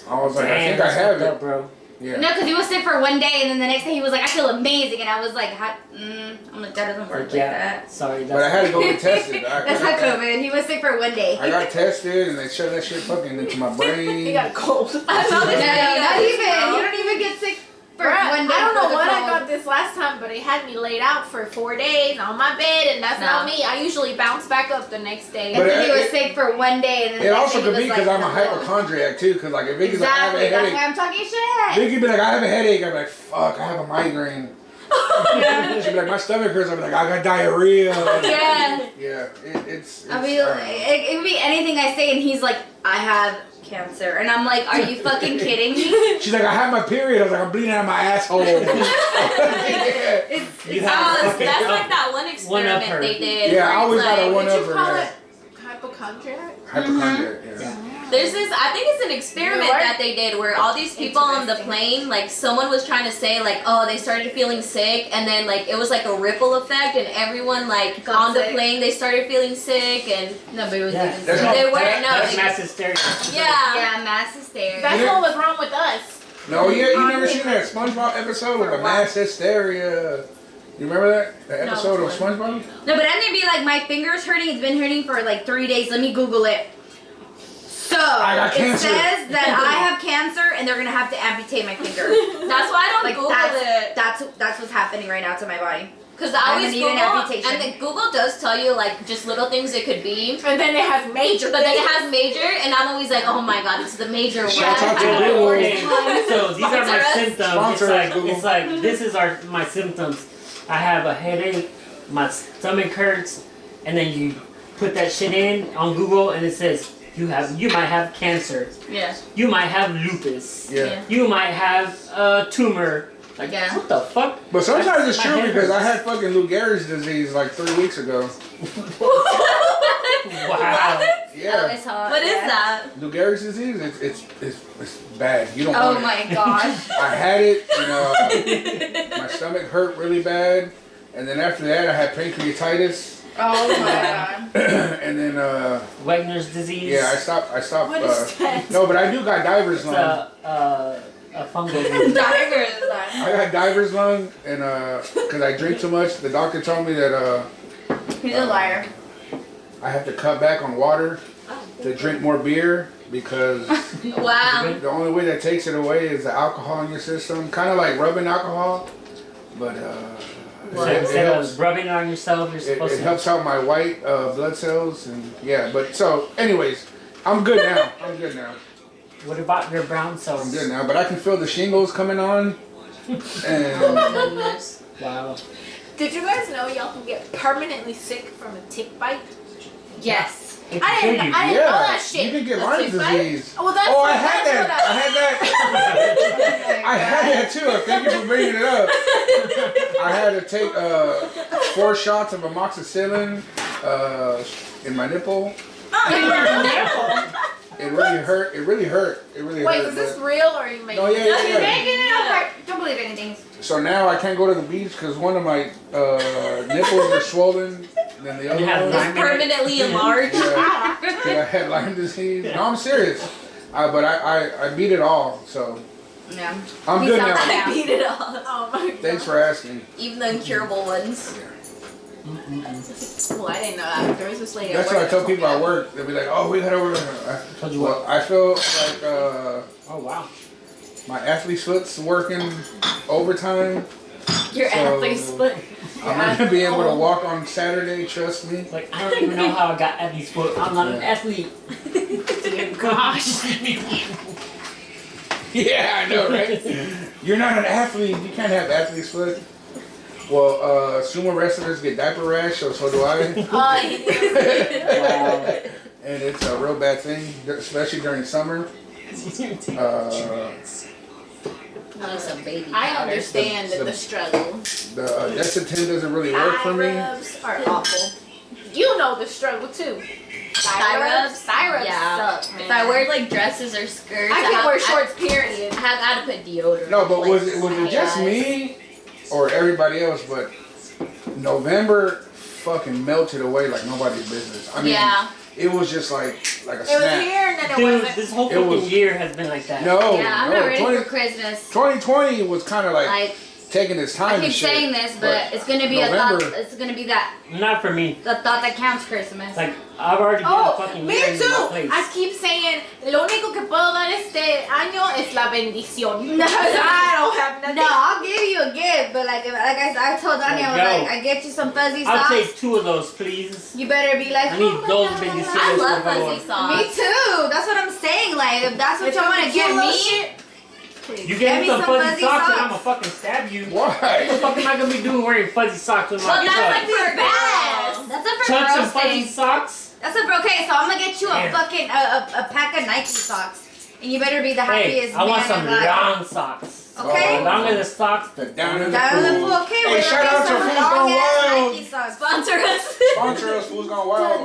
Speaker 1: I was like, I
Speaker 3: Damn,
Speaker 1: think I
Speaker 3: that's
Speaker 1: have
Speaker 3: fucked
Speaker 1: it.
Speaker 3: up, bro.
Speaker 1: Yeah.
Speaker 5: No, because he was sick for one day, and then the next day he was like, "I feel amazing," and I was like, I'm like, that doesn't work like that.
Speaker 3: Sorry,
Speaker 1: But I had to go get tested.
Speaker 5: That's not COVID. He was sick for one day.
Speaker 1: I got tested and they shoved that shit fucking into my brain.
Speaker 4: He got a cold.
Speaker 2: I saw this
Speaker 5: No,
Speaker 2: video
Speaker 5: not
Speaker 2: of this
Speaker 5: even.
Speaker 2: girl.
Speaker 5: You don't even get sick for
Speaker 4: Bruh,
Speaker 5: one day.
Speaker 4: I don't
Speaker 5: for
Speaker 4: know
Speaker 5: the
Speaker 4: what I
Speaker 5: cold.
Speaker 4: got this last time, but it had me laid out for 4 days on my bed, and that's
Speaker 5: No.
Speaker 4: not me. I usually bounce back up the next day.
Speaker 5: And
Speaker 1: But
Speaker 5: then he was
Speaker 1: it-
Speaker 5: sick for one day, and then
Speaker 1: It
Speaker 5: the next
Speaker 1: also
Speaker 5: day
Speaker 1: could
Speaker 5: he
Speaker 1: be
Speaker 5: was
Speaker 1: because
Speaker 5: like,
Speaker 1: I'm a
Speaker 5: hello.
Speaker 1: hypochondriac too. Because like if Vicky's like, I have
Speaker 5: Exactly.
Speaker 1: a
Speaker 5: That's
Speaker 1: headache,
Speaker 5: why I'm talking shit.
Speaker 1: Vicky be like, I have a headache. I'm like, fuck, I have a migraine. She'd be like, my stomach hurts. I'm like, I got diarrhea.
Speaker 5: Yeah.
Speaker 1: Yeah, it's.
Speaker 5: I mean,
Speaker 1: don't know.
Speaker 5: it could be anything I say, and he's like, I have cancer, and I'm like, are you fucking kidding me?
Speaker 1: She's like, I have my period. I was like, I'm bleeding out of my asshole. Yeah.
Speaker 5: It's
Speaker 3: You
Speaker 2: Oh,
Speaker 3: have okay,
Speaker 2: that's
Speaker 3: okay.
Speaker 2: like that one
Speaker 3: One up
Speaker 2: experiment
Speaker 3: her.
Speaker 2: they did.
Speaker 1: Yeah, I
Speaker 2: where
Speaker 1: always
Speaker 2: it's
Speaker 1: got a
Speaker 2: like-
Speaker 1: one
Speaker 4: Did
Speaker 1: up
Speaker 4: you
Speaker 1: her.
Speaker 4: call
Speaker 1: Yeah.
Speaker 4: it hypochondriac?
Speaker 1: Hypochondriac. Yeah.
Speaker 3: Yeah.
Speaker 2: There's this, I think it's an experiment
Speaker 4: New York?
Speaker 2: that they did where all these people on the
Speaker 5: Interesting.
Speaker 2: plane, like someone was trying to say like, oh, they started feeling sick, and then like it was like a ripple effect, and everyone like
Speaker 5: Got
Speaker 2: on the
Speaker 5: sick.
Speaker 2: plane they started feeling sick, and
Speaker 5: nobody was
Speaker 3: Yeah.
Speaker 5: even
Speaker 1: That's
Speaker 5: sick.
Speaker 1: not-
Speaker 2: they weren't. No,
Speaker 3: That's
Speaker 2: they-
Speaker 3: mass hysteria.
Speaker 2: yeah.
Speaker 5: Yeah, mass hysteria.
Speaker 4: That's
Speaker 1: Yeah.
Speaker 4: what was wrong with us.
Speaker 1: No, yeah, you never seen that SpongeBob episode with the mass hysteria? You remember that? The episode of SpongeBob?
Speaker 5: No, but then they'd be like, my finger's hurting. It's been hurting for like 3 days. Let me Google it. So
Speaker 1: I got
Speaker 5: it
Speaker 1: cancer.
Speaker 5: says that I have cancer and they're gonna have to amputate my finger.
Speaker 2: That's why I don't
Speaker 5: Like
Speaker 2: Google it.
Speaker 5: that's what's happening right now to my body.
Speaker 2: Because
Speaker 5: I
Speaker 2: I always
Speaker 5: need an
Speaker 2: Google,
Speaker 5: amputation.
Speaker 2: and then Google does tell you like just little things it could be,
Speaker 4: And then it has major.
Speaker 2: but then it has major, and I'm always like, oh my god, it's the major one.
Speaker 1: Shout out to
Speaker 3: Yeah,
Speaker 1: Google.
Speaker 3: okay. So these are my
Speaker 2: Sponsor us.
Speaker 3: symptoms.
Speaker 1: Sponsor us, Google.
Speaker 3: It's like this is my symptoms. I have a headache, my stomach hurts, and then you put that shit in on Google and it says you might have cancer.
Speaker 2: Yeah.
Speaker 3: You might have lupus.
Speaker 1: Yeah.
Speaker 3: You might have a tumor. Like,
Speaker 5: Yeah.
Speaker 3: what the fuck?
Speaker 1: But sometimes it's
Speaker 3: My
Speaker 1: true
Speaker 3: head
Speaker 1: because I
Speaker 3: hurts.
Speaker 1: had fucking Lou Gehrig's disease like 3 weeks ago.
Speaker 3: Wow.
Speaker 1: Yeah.
Speaker 5: It's hot.
Speaker 2: What is that?
Speaker 1: Lou Gehrig's disease, it's bad. You don't
Speaker 5: Oh
Speaker 1: want
Speaker 5: my
Speaker 1: it.
Speaker 5: gosh.
Speaker 1: I had it and my stomach hurt really bad. And then after that I had pancreatitis.
Speaker 5: Oh my god.
Speaker 1: And then
Speaker 3: Wegener's disease.
Speaker 1: yeah, I stopped
Speaker 4: What is that?
Speaker 1: no, but I do got diver's
Speaker 3: It's
Speaker 1: lung.
Speaker 3: a fungal disease.
Speaker 5: Divers.
Speaker 1: I got diver's lung and cuz I drink too much. The doctor told me that
Speaker 5: He's a liar.
Speaker 1: I have to cut back on water to drink more beer because
Speaker 2: Wow.
Speaker 1: the only way that takes it away is the alcohol in your system. Kind of like rubbing alcohol, but
Speaker 3: So
Speaker 1: it
Speaker 3: instead
Speaker 1: helps.
Speaker 3: of rubbing it on yourself, you're supposed
Speaker 1: It
Speaker 3: to.
Speaker 1: helps out my white blood cells and yeah. But so, anyways, I'm good now. I'm good now.
Speaker 3: What about your brown cells?
Speaker 1: I'm good now. But I can feel the shingles coming on, and
Speaker 2: Goodness.
Speaker 3: Wow.
Speaker 4: Did you guys know y'all can get permanently sick from a tick bite?
Speaker 5: Yes.
Speaker 3: It
Speaker 4: I
Speaker 3: can
Speaker 4: didn't
Speaker 3: kill you.
Speaker 4: know
Speaker 1: yeah,
Speaker 4: that shit.
Speaker 1: you can get
Speaker 2: A
Speaker 1: Lyme
Speaker 2: tick bite?
Speaker 1: disease.
Speaker 4: Well, that's
Speaker 1: Oh, I
Speaker 4: what-
Speaker 1: had
Speaker 4: that's
Speaker 1: that.
Speaker 4: what
Speaker 1: I had that. I had that too. Thank you for bringing it up. I had to take 4 shots of amoxicillin in my nipple. It really hurt. It really hurt. It really
Speaker 4: Wait,
Speaker 1: hurt.
Speaker 4: is this
Speaker 1: but-
Speaker 4: real or are you making?
Speaker 1: No, yeah, yeah,
Speaker 5: You're
Speaker 1: yeah.
Speaker 5: making it up. Don't believe anything.
Speaker 1: So now I can't go to the beach because one of my nipples are swollen, and the other
Speaker 3: You have
Speaker 1: one.
Speaker 3: Lyme.
Speaker 2: Permanently enlarged.
Speaker 1: Yeah, 'cause I had Lyme disease. No, I'm serious. But I beat it all. So
Speaker 5: Yeah.
Speaker 1: I'm
Speaker 5: We
Speaker 1: good
Speaker 5: sound
Speaker 1: now.
Speaker 5: like
Speaker 2: I beat it all.
Speaker 4: Oh my god.
Speaker 1: Thanks for asking.
Speaker 2: Even the incurable ones.
Speaker 4: Well, I didn't know that. There was this lady.
Speaker 1: That's
Speaker 4: at
Speaker 1: what I
Speaker 4: work
Speaker 1: tell
Speaker 4: that
Speaker 1: people
Speaker 4: told
Speaker 1: at
Speaker 4: me
Speaker 1: work. They'll be like, "Oh, we gotta work."
Speaker 3: Told you
Speaker 1: Well,
Speaker 3: what?
Speaker 1: I feel like
Speaker 3: Oh wow.
Speaker 1: my athlete's foot's working overtime.
Speaker 2: Your
Speaker 1: So-
Speaker 2: athlete's foot.
Speaker 1: I'm gonna be able to walk on Saturday. Trust me.
Speaker 3: Like I don't even know how I got athlete's foot. I'm not an athlete.
Speaker 4: that. Gosh.
Speaker 1: Yeah, I know, right? You're not an athlete. You can't have athlete's foot. Well, sumo wrestlers get diaper rash, so do I.
Speaker 3: Wow.
Speaker 1: And it's a real bad thing, especially during summer.
Speaker 2: Some baby
Speaker 4: I
Speaker 2: powder.
Speaker 4: understand the struggle.
Speaker 1: The Desitin doesn't really work for me.
Speaker 4: Thigh rubs are awful. You know the struggle too.
Speaker 2: Thigh rubs?
Speaker 4: Thigh rubs
Speaker 2: Yeah.
Speaker 4: suck, man.
Speaker 2: If I wear like dresses or skirts,
Speaker 4: I can't wear
Speaker 2: have-
Speaker 4: shorts, period.
Speaker 2: I have to put deodorant.
Speaker 1: No, but
Speaker 2: like,
Speaker 1: was it just
Speaker 2: my
Speaker 1: me or everybody else? But November fucking melted away like nobody's business. I mean,
Speaker 2: Yeah.
Speaker 1: it was just like a
Speaker 4: It was
Speaker 1: snap.
Speaker 4: here and then it
Speaker 3: Dude,
Speaker 4: wasn't.
Speaker 3: this whole
Speaker 1: It
Speaker 3: fucking
Speaker 1: was-
Speaker 3: year has been like that.
Speaker 1: No,
Speaker 5: Yeah, I'm
Speaker 1: no,
Speaker 5: not ready for Christmas.
Speaker 1: 2020 was kind of like
Speaker 5: Like
Speaker 1: taking its time.
Speaker 5: I
Speaker 1: and
Speaker 5: keep
Speaker 1: shit,
Speaker 5: saying this, but it's gonna be a
Speaker 1: November-
Speaker 5: thought. It's gonna be that
Speaker 3: Not for me.
Speaker 5: the thought that counts Christmas.
Speaker 3: Like I've already been a
Speaker 4: Oh,
Speaker 3: fucking
Speaker 4: me
Speaker 3: year in my
Speaker 4: too.
Speaker 3: place.
Speaker 4: I keep saying, lo único que puedo dar este año es la bendición.
Speaker 5: No.
Speaker 4: Because I don't have nothing.
Speaker 5: No, I'll give you a gift, but like I told Donnie, I was
Speaker 3: Yo.
Speaker 5: like, I get you some fuzzy
Speaker 3: I'll
Speaker 5: socks.
Speaker 3: take 2 of those, please.
Speaker 5: You better be like,
Speaker 3: I need
Speaker 5: oh my
Speaker 3: those
Speaker 5: God,
Speaker 3: bendiciones.
Speaker 2: I love
Speaker 3: por favor.
Speaker 2: fuzzy socks.
Speaker 5: Me too. That's what I'm saying. Like, if that's what
Speaker 4: If
Speaker 5: y'all
Speaker 4: you
Speaker 5: want to
Speaker 4: want to
Speaker 5: give me,
Speaker 4: shit,
Speaker 3: You
Speaker 5: Get
Speaker 3: get
Speaker 5: me
Speaker 3: me some
Speaker 5: some
Speaker 3: fuzzy
Speaker 5: fuzzy
Speaker 3: socks and
Speaker 5: socks.
Speaker 3: I'ma fucking stab you.
Speaker 1: Why?
Speaker 3: What the fuck am I gonna be doing wearing fuzzy socks with my
Speaker 2: Well, that's like
Speaker 3: truck?
Speaker 2: for best.
Speaker 5: that's a for
Speaker 3: Chuck some
Speaker 5: girls
Speaker 3: fuzzy
Speaker 5: thing.
Speaker 3: socks?
Speaker 5: That's a for okay. So I'm gonna get you a
Speaker 3: Damn.
Speaker 5: fucking a pack of Nike socks, and you better be the
Speaker 3: Hey,
Speaker 5: happiest
Speaker 3: I want
Speaker 5: man
Speaker 3: some
Speaker 5: alive.
Speaker 3: long socks.
Speaker 5: Okay.
Speaker 3: The longer the socks, the
Speaker 1: Down in the
Speaker 5: Down in the
Speaker 1: pool.
Speaker 5: pool. Okay,
Speaker 1: Hey,
Speaker 5: we're
Speaker 1: shout
Speaker 5: gonna
Speaker 1: out
Speaker 5: get
Speaker 1: to
Speaker 5: some
Speaker 1: Fools Gone
Speaker 5: long-ass
Speaker 1: Wild.
Speaker 5: Nike socks.
Speaker 2: Sponsor us.
Speaker 1: Sponsor us, Fools Gone Wild.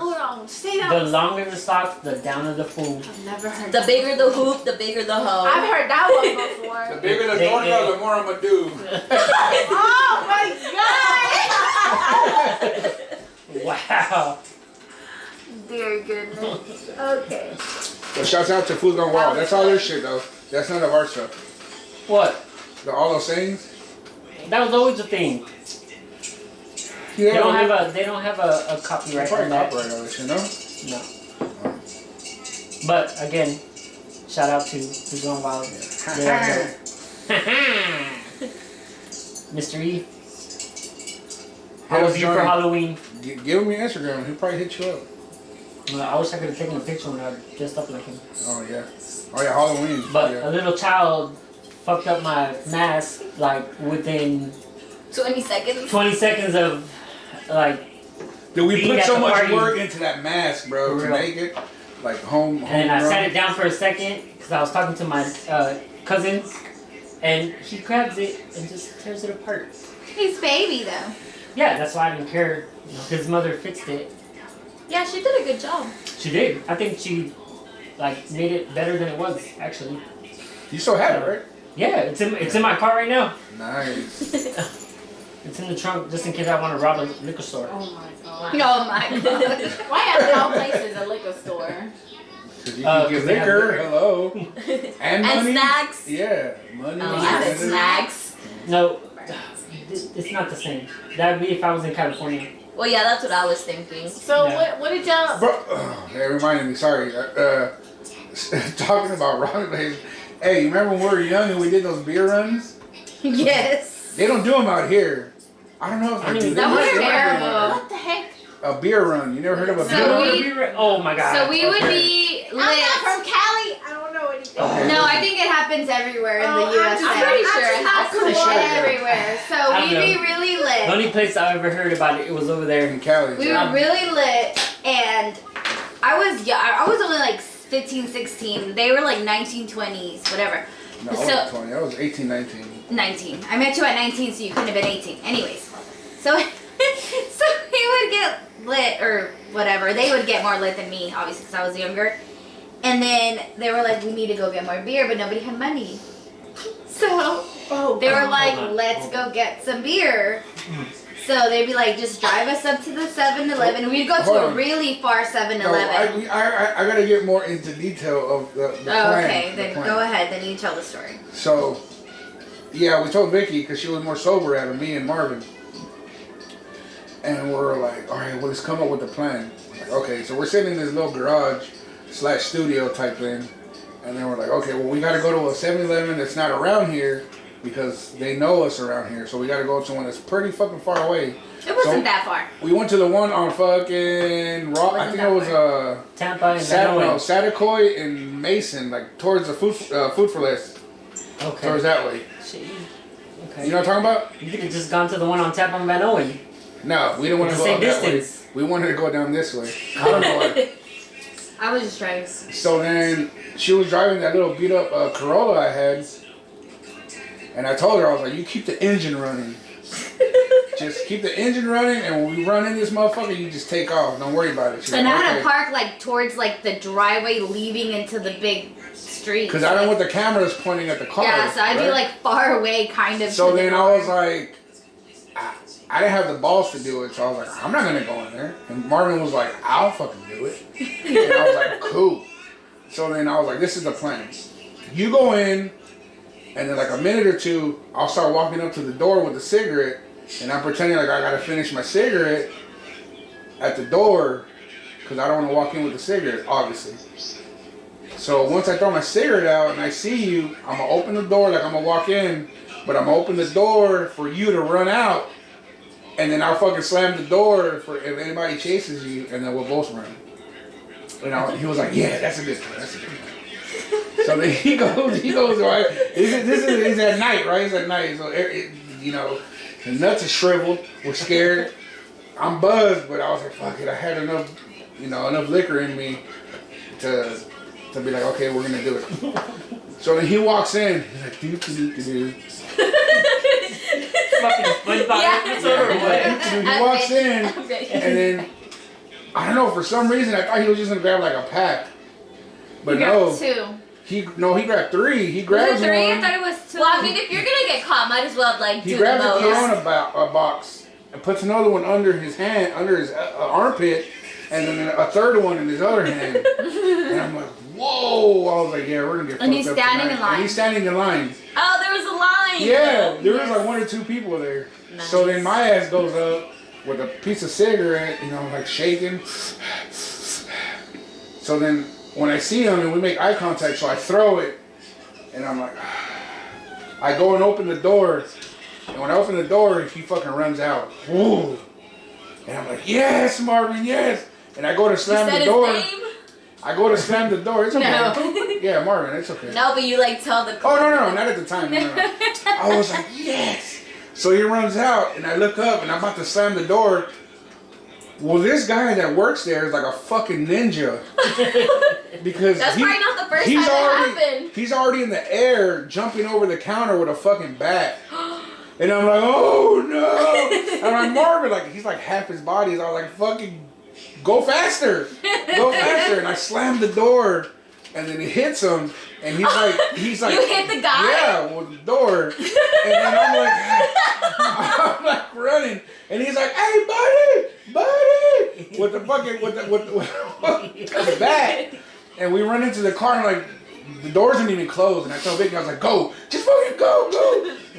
Speaker 4: hold on. Say that.
Speaker 3: The longer the socks, the downer the fool.
Speaker 4: I've never heard
Speaker 2: The
Speaker 4: that.
Speaker 2: bigger the hoop, the bigger the hoe.
Speaker 4: I've heard that one
Speaker 1: The
Speaker 4: before.
Speaker 1: bigger the
Speaker 3: They-
Speaker 1: tornado, the more I'm gonna do.
Speaker 4: Oh my god!
Speaker 3: Wow.
Speaker 5: dear goodness. Okay.
Speaker 1: But shouts out to Food Gone Wild. That's all their shit though. That's none of our stuff.
Speaker 3: What?
Speaker 1: All those sayings.
Speaker 3: That was always the thing.
Speaker 1: Yeah,
Speaker 3: They don't have a copyright
Speaker 1: probably
Speaker 3: on that.
Speaker 1: copyright all this, you know.
Speaker 3: No. But again, shout out to Gone Wild. Yeah. Mr. E. How was you for Halloween?
Speaker 1: Give him your Instagram. He'll probably hit you up.
Speaker 3: I wish I could have taken a picture when I dressed up like him.
Speaker 1: Oh yeah. Halloween.
Speaker 3: But
Speaker 1: yeah.
Speaker 3: a little child fucked up my mask like within
Speaker 2: 20 seconds.
Speaker 3: 20 seconds of like.
Speaker 1: Dude, we
Speaker 3: being
Speaker 1: put
Speaker 3: at
Speaker 1: so
Speaker 3: the
Speaker 1: much
Speaker 3: party.
Speaker 1: work into that mask, bro,
Speaker 3: For
Speaker 1: to
Speaker 3: real.
Speaker 1: make it like home.
Speaker 3: And I sat it down for a second because I was talking to my cousins, and he grabs it and just tears it apart.
Speaker 5: He's baby though.
Speaker 3: Yeah, that's why I didn't care. His mother fixed it.
Speaker 2: Yeah, she did a good job.
Speaker 3: She did. I think she like made it better than it was actually.
Speaker 1: You still have it, right?
Speaker 3: Yeah, it's in my car right now.
Speaker 1: Nice.
Speaker 3: It's in the trunk just in case I want to rob a liquor store.
Speaker 4: Oh my god.
Speaker 5: Oh my god.
Speaker 4: Why at all places a liquor store?
Speaker 1: Because you can get
Speaker 3: 'cause they have
Speaker 1: liquor,
Speaker 3: liquor.
Speaker 1: hello. And money.
Speaker 2: And snacks.
Speaker 1: Yeah, money.
Speaker 2: Oh,
Speaker 1: and
Speaker 2: I said snacks.
Speaker 3: No, it's not the same. That'd be if I was in California.
Speaker 2: Well, yeah, that's what I was thinking.
Speaker 4: So
Speaker 3: Yeah.
Speaker 4: what did y'all?
Speaker 1: Bro, that reminded me, sorry. Talking about robbing places. Hey, you remember when we were young and we did those beer runs?
Speaker 5: Yes.
Speaker 1: They don't do them out here. I don't know if
Speaker 3: I
Speaker 1: they
Speaker 3: didn't
Speaker 1: do.
Speaker 3: even
Speaker 1: They
Speaker 5: That
Speaker 1: might-
Speaker 5: was
Speaker 1: they might do
Speaker 5: terrible.
Speaker 1: them.
Speaker 4: What the heck?
Speaker 1: A beer run. You never heard of a
Speaker 5: So
Speaker 1: beer run?
Speaker 5: we-
Speaker 3: Oh my god.
Speaker 5: So we would
Speaker 1: Okay.
Speaker 5: be
Speaker 4: I'm not
Speaker 5: lit.
Speaker 4: from Cali. I don't know anything.
Speaker 1: Okay.
Speaker 5: No, I think it happens everywhere in the U.S.
Speaker 2: I'm pretty sure it has
Speaker 1: pretty
Speaker 2: to.
Speaker 1: sure.
Speaker 5: Everywhere. So
Speaker 3: I
Speaker 5: we'd
Speaker 3: know.
Speaker 5: be really
Speaker 3: The
Speaker 5: lit.
Speaker 3: only place I ever heard about it was over there.
Speaker 1: In Cali.
Speaker 5: We were really lit, and I was I was only like 15, 16. They were like 19, 20s, whatever.
Speaker 1: No, I wasn't 20. I was 18, 19.
Speaker 5: 19. I met you at 19, so you couldn't have been 18. Anyways, so so we would get lit or whatever. They would get more lit than me, obviously, because I was younger. And then they were like, we need to go get more beer, but nobody had money. So they were like,
Speaker 3: Hold on,
Speaker 5: let's
Speaker 3: hold
Speaker 5: go get some beer. So they'd be like, just drive us up to the 7-Eleven. We'd go
Speaker 1: Hold
Speaker 5: to a
Speaker 1: on.
Speaker 5: really far
Speaker 1: No,
Speaker 5: 7-Eleven.
Speaker 1: I gotta get more into detail of the
Speaker 5: Oh,
Speaker 1: plan.
Speaker 5: okay,
Speaker 1: the
Speaker 5: then
Speaker 1: plan.
Speaker 5: go ahead. Then you tell the story.
Speaker 1: So, yeah, we told Vicky because she was more sober out of me and Marvin. And we're like, all right, well, let's come up with a plan. Like, okay, so we're sitting in this little garage / studio type thing. And then we're like, okay, well, we got to go to a 7-Eleven that's not around here because they know us around here. So we got to go to one that's pretty fucking far away.
Speaker 5: It wasn't
Speaker 1: So-
Speaker 5: that far.
Speaker 1: We went to the one on fucking Raw. I
Speaker 5: Wasn't
Speaker 1: think
Speaker 5: that
Speaker 1: it was
Speaker 3: Tampa and Illinois.
Speaker 1: Satakoy and Mason, like towards the food for less.
Speaker 3: Okay.
Speaker 1: Towards that way.
Speaker 3: Shit. Okay.
Speaker 1: You know what I'm talking about?
Speaker 3: You could have just gone to the one on Tampa and Van Owen.
Speaker 1: No, we didn't want to
Speaker 3: It's
Speaker 1: go
Speaker 3: the same
Speaker 1: up that way.
Speaker 3: distance.
Speaker 1: We wanted to go down this way. I don't know why.
Speaker 5: I was just driving.
Speaker 1: So then she was driving that little beat up Corolla I had, and I told her, I was like, you keep the engine running. Just keep the engine running, and when we run in this motherfucker, you just take off. Don't worry about it. She's
Speaker 5: So
Speaker 1: like,
Speaker 5: now I had
Speaker 1: okay.
Speaker 5: to park like towards like the driveway leading into the big street.
Speaker 1: Because I don't want the cameras pointing at the car.
Speaker 5: Yeah, so I'd be
Speaker 1: right?
Speaker 5: like far away, kind of.
Speaker 1: So
Speaker 5: to the
Speaker 1: then
Speaker 5: door.
Speaker 1: I was like, I didn't have the balls to do it, so I was like, I'm not gonna go in there. And Marvin was like, I'll fucking do it. And I was like, cool. So then I was like, this is the plan. You go in, and then like a minute or two, I'll start walking up to the door with a cigarette, and I'm pretending like I gotta finish my cigarette at the door, because I don't want to walk in with the cigarette, obviously. So once I throw my cigarette out and I see you, I'm gonna open the door like I'm gonna walk in, but I'm gonna open the door for you to run out, and then I'll fucking slam the door for if anybody chases you, and then we'll both run. He was like, yeah, that's a good plan. That's a good plan. So then he goes, right? It's at night, right? It's at night. So, the nuts are shriveled. We're scared. I'm buzzed, but I was like, fuck it. I had enough liquor in me to be like, okay, we're going to do it. So then he walks in. He's like, do.
Speaker 3: Fucking SpongeBob
Speaker 2: Yeah.
Speaker 3: episode or what?
Speaker 1: He walks in, and then, I don't know, for some reason, I thought he was just going to grab like a pack. But
Speaker 5: You
Speaker 1: no.
Speaker 5: got two.
Speaker 1: He grabbed 3. He
Speaker 5: Was
Speaker 1: grabs
Speaker 5: it 3? I
Speaker 1: one.
Speaker 5: thought it was 2.
Speaker 2: Well, I mean, if you're gonna get caught, might as well like
Speaker 1: He
Speaker 2: do the
Speaker 1: grabs a
Speaker 2: most.
Speaker 1: Corona box and puts another one under his hand, under his armpit, and then a third one in his other hand. And I'm like, whoa! I was like, yeah, we're gonna get.
Speaker 5: And
Speaker 1: fucked
Speaker 5: he's
Speaker 1: up
Speaker 5: standing
Speaker 1: tonight.
Speaker 5: in line.
Speaker 1: And he's standing in line.
Speaker 2: Oh, there was a line.
Speaker 1: Yeah, there was
Speaker 2: Yes.
Speaker 1: like 1 or 2 people there.
Speaker 2: Nice.
Speaker 1: So then my ass goes up with a piece of cigarette, you know, like shaking. So then when I see him and we make eye contact, so I throw it, and I'm like, I go and open the door, and when I open the door, he fucking runs out. Woo! And I'm like, yes, Marvin, yes. And I go to
Speaker 2: You
Speaker 1: slam
Speaker 2: said
Speaker 1: the
Speaker 2: his
Speaker 1: door.
Speaker 2: name?
Speaker 1: I go to slam the door. It's okay.
Speaker 5: No.
Speaker 1: Yeah, Marvin, it's okay.
Speaker 2: No, but you like tell the.
Speaker 1: Oh, no, not at the time. No. I was like, yes. So he runs out, and I look up, and I'm about to slam the door. Well, this guy that works there is like a fucking ninja. Because
Speaker 2: That's probably not the first time
Speaker 1: he's
Speaker 2: that
Speaker 1: already,
Speaker 2: happened.
Speaker 1: He's already in the air, jumping over the counter with a fucking bat. And I'm like, oh no. And I'm Marvin, like, he's like half his body. So I was like, fucking go faster. Go faster. And I slammed the door, and then it hits him. And he's like,
Speaker 2: You hit the guy?
Speaker 1: Yeah, with the door. And then I'm like running. And he's like, hey, buddy. With the fucking, with the bat. And we run into the car, and like, the doors didn't even close. And I told Vicky, I was like, go. Just fucking go.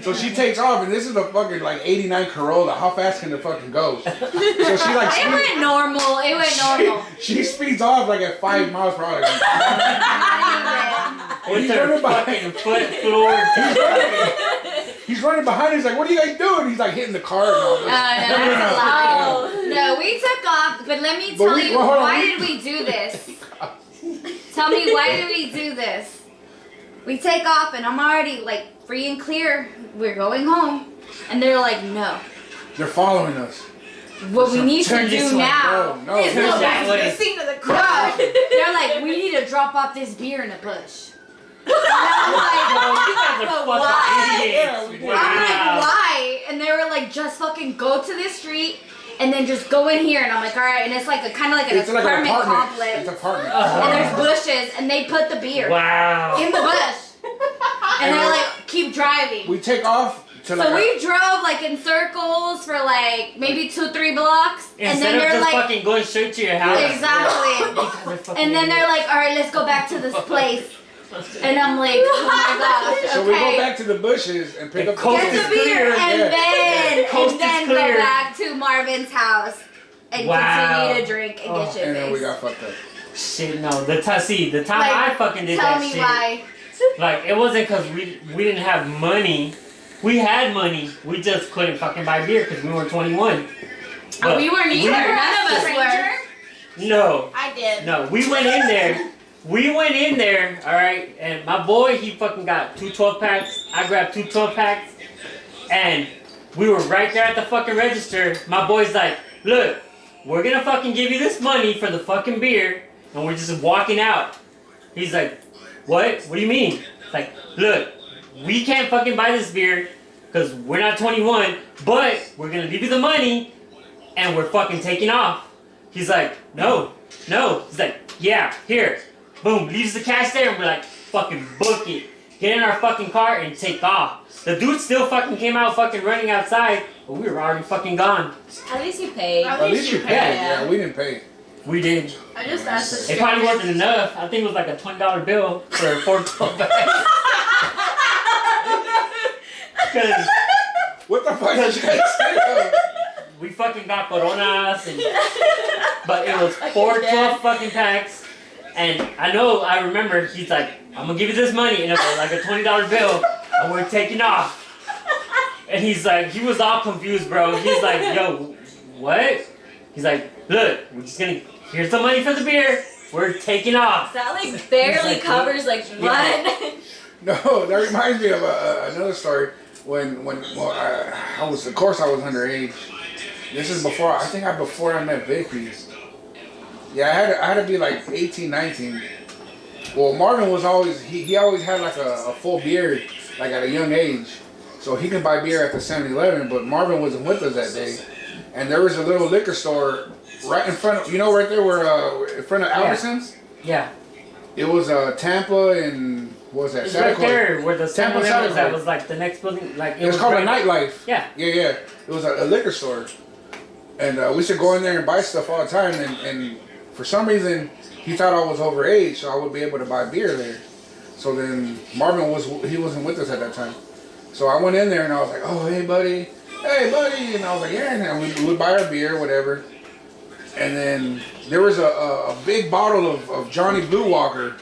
Speaker 1: So she takes off, and this is a fucking like 89 Corolla. How fast can the fucking go? So she like,
Speaker 5: It went normal. It went normal.
Speaker 1: she speeds off like at 5 miles per hour. And
Speaker 3: With
Speaker 1: he's
Speaker 3: her
Speaker 1: running
Speaker 3: fucking
Speaker 1: behind.
Speaker 3: foot floor.
Speaker 1: He's running behind. He's like, "What are you guys doing?" He's like hitting the car and all this.
Speaker 5: No, that's a lie.
Speaker 2: Oh.
Speaker 5: No, we took off, but let me
Speaker 1: But
Speaker 5: tell
Speaker 1: we-
Speaker 5: you,
Speaker 1: well, hold on,
Speaker 5: why
Speaker 1: we-
Speaker 5: did we do this? Tell me, why did we do this? We take off, and I'm already like free and clear. We're going home, and they're like, no.
Speaker 1: They're following us.
Speaker 5: What we need to
Speaker 3: Turn this
Speaker 5: do
Speaker 3: way.
Speaker 5: now
Speaker 1: No,
Speaker 5: is
Speaker 3: turn
Speaker 5: go
Speaker 3: that
Speaker 5: back to
Speaker 3: way.
Speaker 5: the scene of the crime. They're like, we need to drop off this beer in a bush. And I'm like, but why?
Speaker 1: Yeah, we did.
Speaker 5: I'm like, why? And they were like, just fucking go to this street and then just go in here. And I'm like, all right. And it's like a kind of like an
Speaker 1: It's like an
Speaker 5: apartment
Speaker 1: apartment.
Speaker 5: complex.
Speaker 1: It's an apartment.
Speaker 5: And there's bushes, and they put the beer
Speaker 3: Wow.
Speaker 5: in the bush. And they're like, keep driving.
Speaker 1: We take off to like.
Speaker 5: So we drove like in circles for like maybe 2-3 blocks. And
Speaker 3: Instead
Speaker 5: then
Speaker 3: of
Speaker 5: they're
Speaker 3: just
Speaker 5: like,
Speaker 3: fucking going straight to your house.
Speaker 5: exactly. And then they're like, all right, let's go back to this place. And I'm like, oh my gosh,
Speaker 1: So
Speaker 5: okay.
Speaker 1: we go back to the bushes and pick
Speaker 3: The
Speaker 1: up
Speaker 3: coast
Speaker 5: Get
Speaker 3: is
Speaker 5: the beer
Speaker 3: clear.
Speaker 5: and
Speaker 1: Yeah.
Speaker 3: Coast
Speaker 5: then
Speaker 3: is
Speaker 5: go
Speaker 3: clear.
Speaker 5: back to Marvin's house and
Speaker 3: Wow.
Speaker 5: continue to drink and get shit
Speaker 1: And then we
Speaker 5: faced.
Speaker 1: got fucked up.
Speaker 3: Shit, no. The time
Speaker 5: Like,
Speaker 3: I fucking did
Speaker 5: Tell
Speaker 3: that
Speaker 5: me
Speaker 3: shit.
Speaker 5: why.
Speaker 3: Like, it wasn't because we didn't have money. We had money. We just couldn't fucking buy beer because we weren't 21. But
Speaker 5: We weren't either. None of us
Speaker 4: Stranger?
Speaker 5: were.
Speaker 3: No.
Speaker 4: I did.
Speaker 3: No, we went in there. We went in there, alright, and my boy, he fucking got 2 12-packs. I grabbed 2 12-packs. And we were right there at the fucking register. My boy's like, look, we're gonna fucking give you this money for the fucking beer, and we're just walking out. He's like, what? What do you mean? It's like, look, we can't fucking buy this beer because we're not 21, but we're gonna give you the money, and we're fucking taking off. He's like, no. He's like, yeah, here. Boom, leaves the cash there, and we're like, fucking book it. Get in our fucking car and take off. The dude still fucking came out fucking running outside, but we were already fucking gone.
Speaker 2: At least you paid.
Speaker 4: At
Speaker 1: At least you
Speaker 4: you
Speaker 1: paid.
Speaker 4: paid,
Speaker 1: Yeah, we didn't pay.
Speaker 3: We did.
Speaker 4: I just asked the
Speaker 3: It probably
Speaker 4: stranger.
Speaker 3: wasn't enough. I think it was like a $20 bill for 4 12-packs. Because
Speaker 1: What the fuck did you guys say?
Speaker 3: we fucking got coronas, and, but it was 4
Speaker 2: Fucking
Speaker 3: 12 fucking packs. And I remember, he's like, I'm gonna give you this money, and it was like a $20 bill, and we're taking off. And he's like, he was all confused, bro. He's like, yo, what? He's like, look, we're just gonna, here's the money for the beer, we're taking off.
Speaker 2: That like barely
Speaker 3: like,
Speaker 2: covers like
Speaker 3: yeah.
Speaker 2: one.
Speaker 1: No, that reminds me of another story. When I was, of course, I was underage. This is before I met Vicky. Yeah, I had to be like 18, 19. Well, Marvin was always he always had like a full beard like at a young age, so he could buy beer at the 7-Eleven. But Marvin wasn't with us that day, and there was a little liquor store right in front of right there where in front of Albertsons.
Speaker 3: Yeah.
Speaker 1: It was Tampa and what was that?
Speaker 3: It's
Speaker 1: Santa
Speaker 3: right
Speaker 1: Claus.
Speaker 3: there where the
Speaker 1: Tampa
Speaker 3: 7-Eleven
Speaker 1: Santa
Speaker 3: was. That
Speaker 1: Claus.
Speaker 3: was like the next building. Like
Speaker 1: It was called
Speaker 3: right
Speaker 1: a Nightlife.
Speaker 3: Yeah.
Speaker 1: Yeah. It was a liquor store. And we used to go in there and buy stuff all the time. And for some reason, he thought I was overage, so I would be able to buy beer there. So then Marvin he wasn't with us at that time. So I went in there and I was like, oh, hey buddy, and I was like, yeah, and we would buy our beer, whatever. And then there was a big bottle of Johnny Blue Walker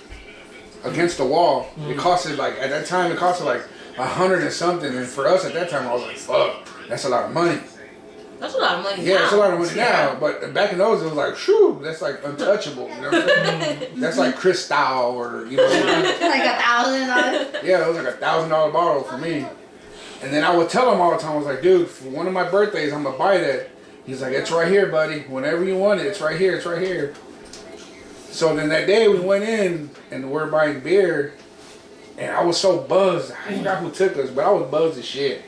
Speaker 1: against the wall. It costed like, at that time, it costed like 100 and something. And for us at that time, I was like, fuck, that's a lot of money.
Speaker 2: That's a lot of money.
Speaker 1: Yeah,
Speaker 2: now.
Speaker 1: it's a lot of money now. But back in those, it was like, shoo, that's like untouchable. You know what I'm saying? That's like Cristal or, you know.
Speaker 5: Like $1,000.
Speaker 1: Yeah, it was like $1,000 bottle for me. And then I would tell him all the time, I was like, dude, for one of my birthdays, I'm going to buy that. He's like, it's right here, buddy. Whenever you want it, it's right here, it's right here. So then that day we went in and we're buying beer. And I was so buzzed. I forgot who took us, but I was buzzed as shit.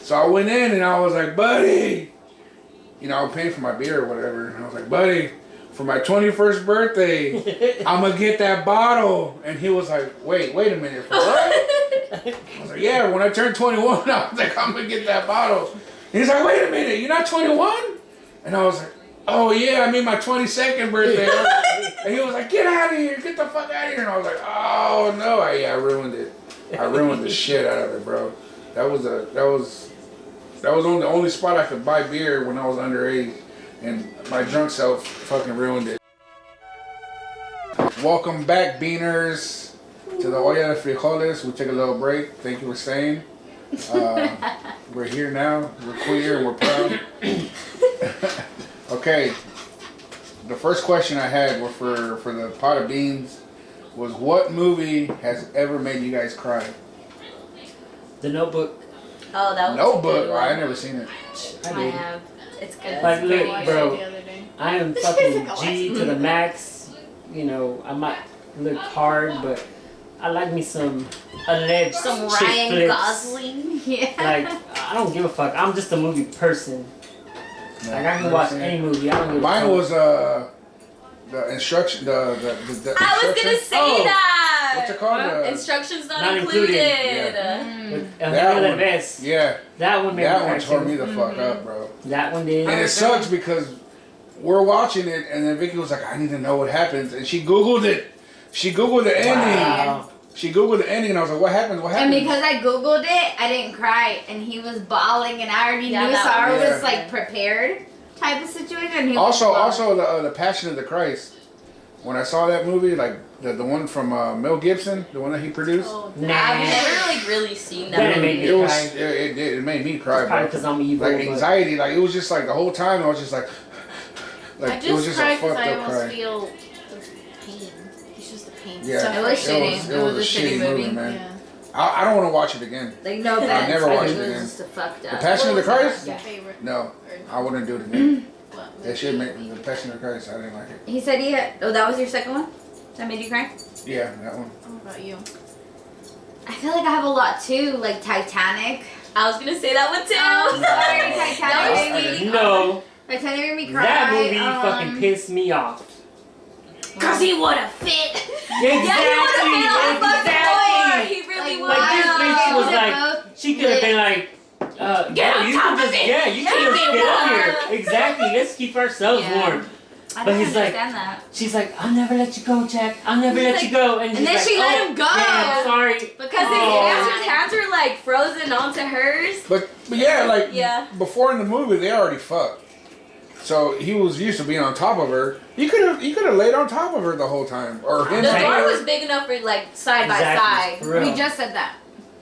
Speaker 1: So I went in and I was like, buddy. You know, I was paying for my beer or whatever. And I was like, buddy, for my 21st birthday, I'm going to get that bottle. And he was like, wait a minute. For what? I was like, yeah, when I turned 21, I was like, I'm going to get that bottle. And he's like, wait a minute, you're not 21? And I was like, oh yeah, I mean my 22nd birthday. And he was like, get out of here, get the fuck out of here. And I was like, oh no, I ruined it. I ruined the shit out of it, bro. That was on the only spot I could buy beer when I was underage. And my drunk self fucking ruined it. Welcome back, Beaners, to the Olla de Frijoles. We took a little break. Thank you for staying. We're here now. We're queer and we're proud. Okay. The first question I had was for the pot of beans was, what movie has ever made you guys cry?
Speaker 3: The Notebook.
Speaker 2: Oh, that was
Speaker 1: Notebook. I never seen it.
Speaker 2: I have. It's good.
Speaker 3: Like,
Speaker 2: It's
Speaker 3: look,
Speaker 2: very
Speaker 4: Watched
Speaker 3: bro.
Speaker 4: it the other day.
Speaker 3: I am fucking G to the max. You know, I might look hard, but I like me some alleged
Speaker 2: Some
Speaker 3: chick
Speaker 2: Ryan
Speaker 3: flicks.
Speaker 2: Gosling.
Speaker 5: Yeah.
Speaker 3: Like, I don't give a fuck. I'm just a movie person.
Speaker 1: No,
Speaker 3: Like, I can
Speaker 1: never
Speaker 3: watch
Speaker 1: seen
Speaker 3: any
Speaker 1: it.
Speaker 3: movie. I don't give a
Speaker 1: Mine
Speaker 3: fuck.
Speaker 1: was the instruction. The
Speaker 2: I was gonna say
Speaker 3: Oh.
Speaker 2: that.
Speaker 1: What's it called?
Speaker 2: Instructions not,
Speaker 3: Not
Speaker 2: included.
Speaker 3: included. With
Speaker 1: That
Speaker 3: Emilio
Speaker 1: one.
Speaker 3: Vest.
Speaker 1: Yeah,
Speaker 3: That one made
Speaker 1: that
Speaker 3: me
Speaker 1: one
Speaker 3: cry
Speaker 1: tore
Speaker 3: too.
Speaker 1: me the fuck up, bro.
Speaker 3: That one did.
Speaker 1: And it sucks because we're watching it, and then Vicky was like, I need to know what happens. And she Googled it. She Googled the ending.
Speaker 3: Wow.
Speaker 1: She Googled the ending, and I was like, what happens? What
Speaker 5: And
Speaker 1: happens?
Speaker 5: because I Googled it, I didn't cry. And he was bawling, and I already
Speaker 2: Yeah,
Speaker 5: knew,
Speaker 2: that
Speaker 5: so I
Speaker 1: one.
Speaker 5: was
Speaker 1: Yeah.
Speaker 5: like prepared type of situation. And he was
Speaker 1: Also,
Speaker 5: bawling.
Speaker 1: the Passion of the Christ. When I saw that movie, like the one from Mel Gibson, the one that he produced,
Speaker 4: Oh,
Speaker 3: Nah.
Speaker 2: I've never like really seen that
Speaker 3: That
Speaker 2: movie.
Speaker 3: made me
Speaker 1: it was
Speaker 3: cry.
Speaker 1: it did it made me cry,
Speaker 3: Probably
Speaker 1: bro.
Speaker 3: because I'm evil.
Speaker 1: Like
Speaker 3: but-
Speaker 1: anxiety, like it was just like the whole time I was just like
Speaker 4: I
Speaker 1: it was
Speaker 4: just
Speaker 1: just a
Speaker 4: cried because
Speaker 1: fucked
Speaker 4: I
Speaker 1: up
Speaker 4: almost
Speaker 1: cry.
Speaker 4: feel the pain. It's just the pain.
Speaker 1: Yeah,
Speaker 4: So
Speaker 5: It was shitty.
Speaker 1: It was a shitty movie, man.
Speaker 4: Yeah.
Speaker 1: I don't want to watch it again.
Speaker 5: Like, no
Speaker 1: I'll
Speaker 5: offense.
Speaker 1: never watch
Speaker 5: it
Speaker 1: it
Speaker 5: was
Speaker 1: again.
Speaker 5: just a fucked
Speaker 1: The
Speaker 5: up.
Speaker 1: Passion of the
Speaker 4: What was
Speaker 1: Christ?
Speaker 4: your
Speaker 5: Yeah.
Speaker 4: favorite?
Speaker 1: No, I wouldn't do it again.
Speaker 4: What
Speaker 1: That shit made the Passion of the Christ. I didn't like it.
Speaker 5: He said he had. Oh, that was your second one? That made you cry?
Speaker 1: Yeah, that one.
Speaker 4: What about you?
Speaker 5: I feel like I have a lot too, like Titanic.
Speaker 2: I was gonna say that one too.
Speaker 5: Oh, sorry,
Speaker 2: That
Speaker 5: Titanic
Speaker 2: was
Speaker 5: made me.
Speaker 3: No,
Speaker 5: Titanic made me cry.
Speaker 3: that movie fucking pissed me off.
Speaker 5: Cause he would have fit.
Speaker 3: Exactly.
Speaker 2: Yeah, he would have been on the fucking floor.
Speaker 3: Exactly.
Speaker 2: He really
Speaker 5: Like,
Speaker 2: would.
Speaker 3: Like, this bitch was
Speaker 5: They
Speaker 3: like,
Speaker 5: both
Speaker 3: she could have been like,
Speaker 5: Get on
Speaker 3: you
Speaker 5: top
Speaker 3: can
Speaker 5: of
Speaker 3: just,
Speaker 5: it.
Speaker 3: yeah, you can just
Speaker 5: Get
Speaker 3: get up
Speaker 5: warm.
Speaker 3: here. Exactly. Let's keep ourselves
Speaker 5: Yeah.
Speaker 3: warm.
Speaker 5: I
Speaker 3: But
Speaker 5: don't
Speaker 3: he's like-
Speaker 5: understand that.
Speaker 3: She's like, I'll never let you go, Jack. I'll never let you go. And, he's
Speaker 5: then
Speaker 3: like,
Speaker 5: she let
Speaker 3: "Oh,
Speaker 5: him go."
Speaker 3: Yeah, I'm sorry.
Speaker 2: Because
Speaker 3: Oh.
Speaker 2: his hands were like frozen onto hers.
Speaker 1: But yeah, like
Speaker 2: Yeah.
Speaker 1: before in the movie, they already fucked. So he was used to being on top of her. He could have laid on top of her the whole time, or him.
Speaker 2: The
Speaker 3: Okay.
Speaker 2: door was big enough for like side by
Speaker 3: Exactly.
Speaker 2: side.
Speaker 3: For real.
Speaker 5: We just said that.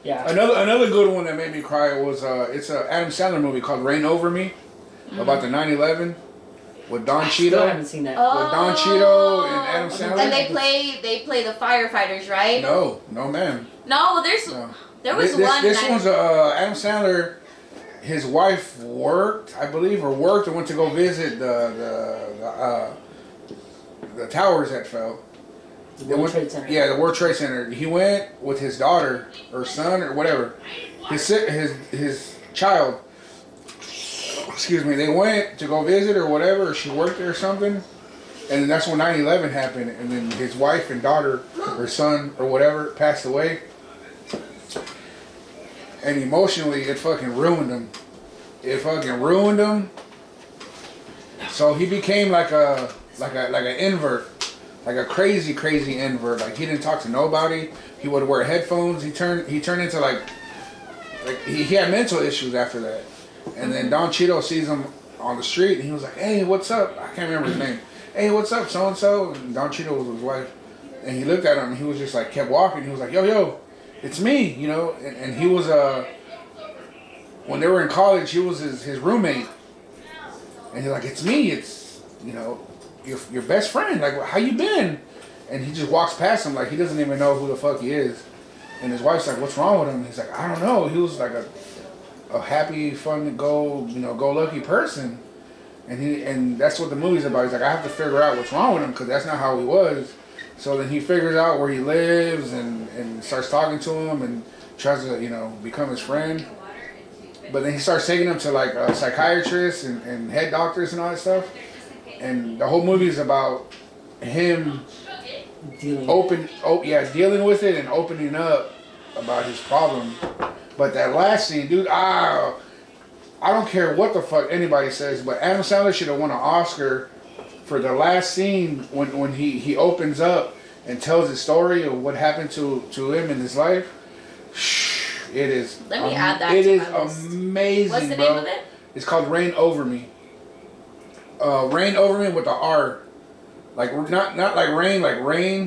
Speaker 3: Yeah.
Speaker 1: Another good one that made me cry was it's a Adam Sandler movie called Rain Over Me, about the 9/11 with Don
Speaker 3: Still
Speaker 1: Cheadle.
Speaker 3: haven't seen that.
Speaker 1: With Don Cheadle and Adam Sandler.
Speaker 2: And they play the firefighters, right?
Speaker 1: No, man.
Speaker 2: No,
Speaker 1: No.
Speaker 2: there was
Speaker 1: this,
Speaker 2: one.
Speaker 1: This
Speaker 2: that-
Speaker 1: one's Adam Sandler. His wife worked, I believe, or went to go visit the towers that fell.
Speaker 3: The
Speaker 1: They
Speaker 3: World
Speaker 1: went-
Speaker 3: Trade Center.
Speaker 1: Yeah, the World Trade Center. He went with his daughter or son or whatever. His child. Excuse me. They went to go visit or whatever. Or she worked there or something. And then that's when 9/11 happened. And then his wife and daughter or son or whatever passed away. And emotionally, it fucking ruined him. It fucking ruined him. So he became like a like an invert, like a crazy invert. Like he didn't talk to nobody. He would wear headphones. He turned into like he had mental issues after that. And then Don Cheeto sees him on the street and he was like, "Hey, what's up?" I can't remember his name. "Hey, what's up, so and so?" And Don Cheeto was his wife. And he looked at him and he was just like kept walking. He was like, "Yo, it's me," you know. And he was when they were in college, he was his roommate. And he's like, "It's me. It's, you know, your best friend. Like, how you been?" And he just walks past him like he doesn't even know who the fuck he is. And his wife's like, "What's wrong with him?" And he's like, "I don't know." He was like a happy, fun, go lucky person. And that's what the movie's about. He's like, I have to figure out what's wrong with him because that's not how he was. So then he figures out where he lives and starts talking to him and tries to, you know, become his friend. But then he starts taking him to like psychiatrists and head doctors and all that stuff. And the whole movie is about him dealing with it and opening up about his problem. But that last scene, dude, I don't care what the fuck anybody says, but Adam Sandler should have won an Oscar for the last scene when he opens up and tells his story of what happened to him in his life. It is.
Speaker 2: Let me add that.
Speaker 1: It
Speaker 2: to
Speaker 1: is
Speaker 2: my list.
Speaker 1: amazing,
Speaker 2: What's the
Speaker 1: bro.
Speaker 2: name of it?
Speaker 1: It's called Reign Over Me. Reign Over Me with the R. Like not like rain,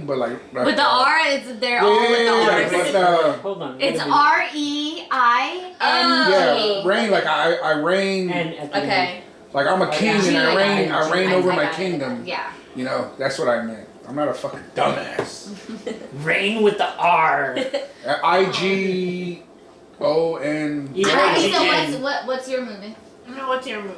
Speaker 1: but like
Speaker 5: With the R, they're all with the R's.
Speaker 3: Hold on.
Speaker 5: It's
Speaker 3: wait a minute.
Speaker 5: REING.
Speaker 1: Yeah, reign like I reign.
Speaker 3: And at the
Speaker 2: Okay.
Speaker 1: Like I'm a king and I reign over my
Speaker 5: got it.
Speaker 1: kingdom.
Speaker 5: Yeah.
Speaker 1: You know, that's what I meant. I'm not a fucking dumbass.
Speaker 3: Rain with the R.
Speaker 1: IGON.
Speaker 3: Yeah.
Speaker 5: So what's your movie?
Speaker 4: No, what's your movie?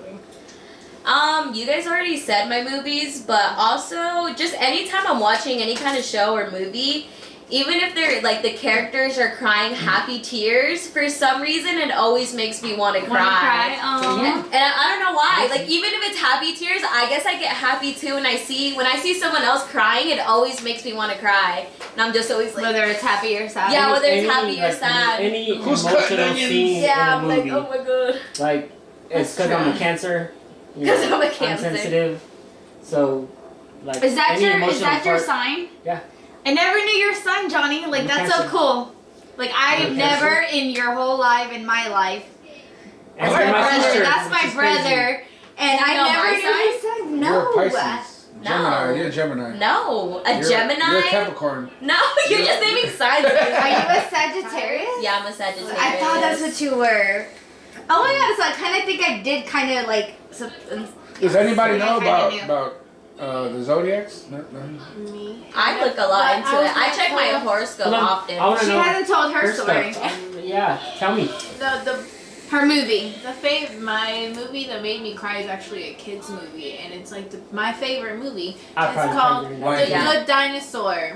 Speaker 2: You guys already said my movies, but also just anytime I'm watching any kind of show or movie, even if they're like the characters are crying happy tears, for some reason it always makes me want to cry.
Speaker 5: Oh.
Speaker 2: And I don't know why. Like even if it's happy tears, I guess I get happy too. And when I see someone else crying, it always makes me want to cry. And I'm just always like,
Speaker 5: Whether it's happy or sad.
Speaker 2: Yeah, whether it's happy or sad.
Speaker 3: Any
Speaker 1: Who's cutting
Speaker 3: emotional
Speaker 1: onions?
Speaker 3: scene
Speaker 2: yeah,
Speaker 3: in
Speaker 2: I'm
Speaker 3: a movie.
Speaker 2: like, oh my god.
Speaker 3: Like, it's because I'm a Cancer. you
Speaker 2: 'Cause
Speaker 3: know,
Speaker 2: I'm a Cancer.
Speaker 3: I'm sensitive. So, like,
Speaker 5: Is that
Speaker 3: any
Speaker 5: your
Speaker 3: emotional
Speaker 5: sign?
Speaker 3: Yeah.
Speaker 5: I never knew your sign, Johnny. Like
Speaker 3: I'm
Speaker 5: that's so
Speaker 3: Cancer.
Speaker 5: cool. Like I've
Speaker 3: I'm
Speaker 5: never in your whole life in my life.
Speaker 3: Ask
Speaker 1: my
Speaker 3: my
Speaker 1: brother,
Speaker 3: sister,
Speaker 5: That's
Speaker 3: which
Speaker 5: my
Speaker 3: is crazy.
Speaker 5: brother, and
Speaker 2: You
Speaker 5: I
Speaker 2: know
Speaker 5: never
Speaker 2: my
Speaker 5: knew his sign.
Speaker 1: You're
Speaker 5: No.
Speaker 1: a Pisces.
Speaker 2: No.
Speaker 1: Gemini. You're a Gemini.
Speaker 2: No, a
Speaker 1: You're
Speaker 2: Gemini.
Speaker 1: You're a Capricorn.
Speaker 2: No, you're just naming signs.
Speaker 5: Are you a Sagittarius?
Speaker 2: Yeah, I'm a Sagittarius.
Speaker 5: I thought that's what you were. Oh my god! So I kind of think I did kind of like.
Speaker 1: Does anybody know
Speaker 5: I kinda
Speaker 1: about the zodiacs? No?
Speaker 4: Me.
Speaker 2: I look a lot into
Speaker 4: I was
Speaker 2: it. I check my
Speaker 4: gonna
Speaker 2: horoscope
Speaker 3: Hold on,
Speaker 2: often.
Speaker 3: I wanna
Speaker 5: She
Speaker 3: know
Speaker 5: hasn't told her
Speaker 3: stuff.
Speaker 5: story.
Speaker 3: Yeah, tell me.
Speaker 5: Her movie.
Speaker 4: My movie that made me cry is actually a kids movie, and it's like my favorite movie.
Speaker 3: I
Speaker 4: It's
Speaker 3: probably
Speaker 4: called
Speaker 3: agree.
Speaker 1: Lion
Speaker 4: The
Speaker 1: King.
Speaker 4: Good Dinosaur.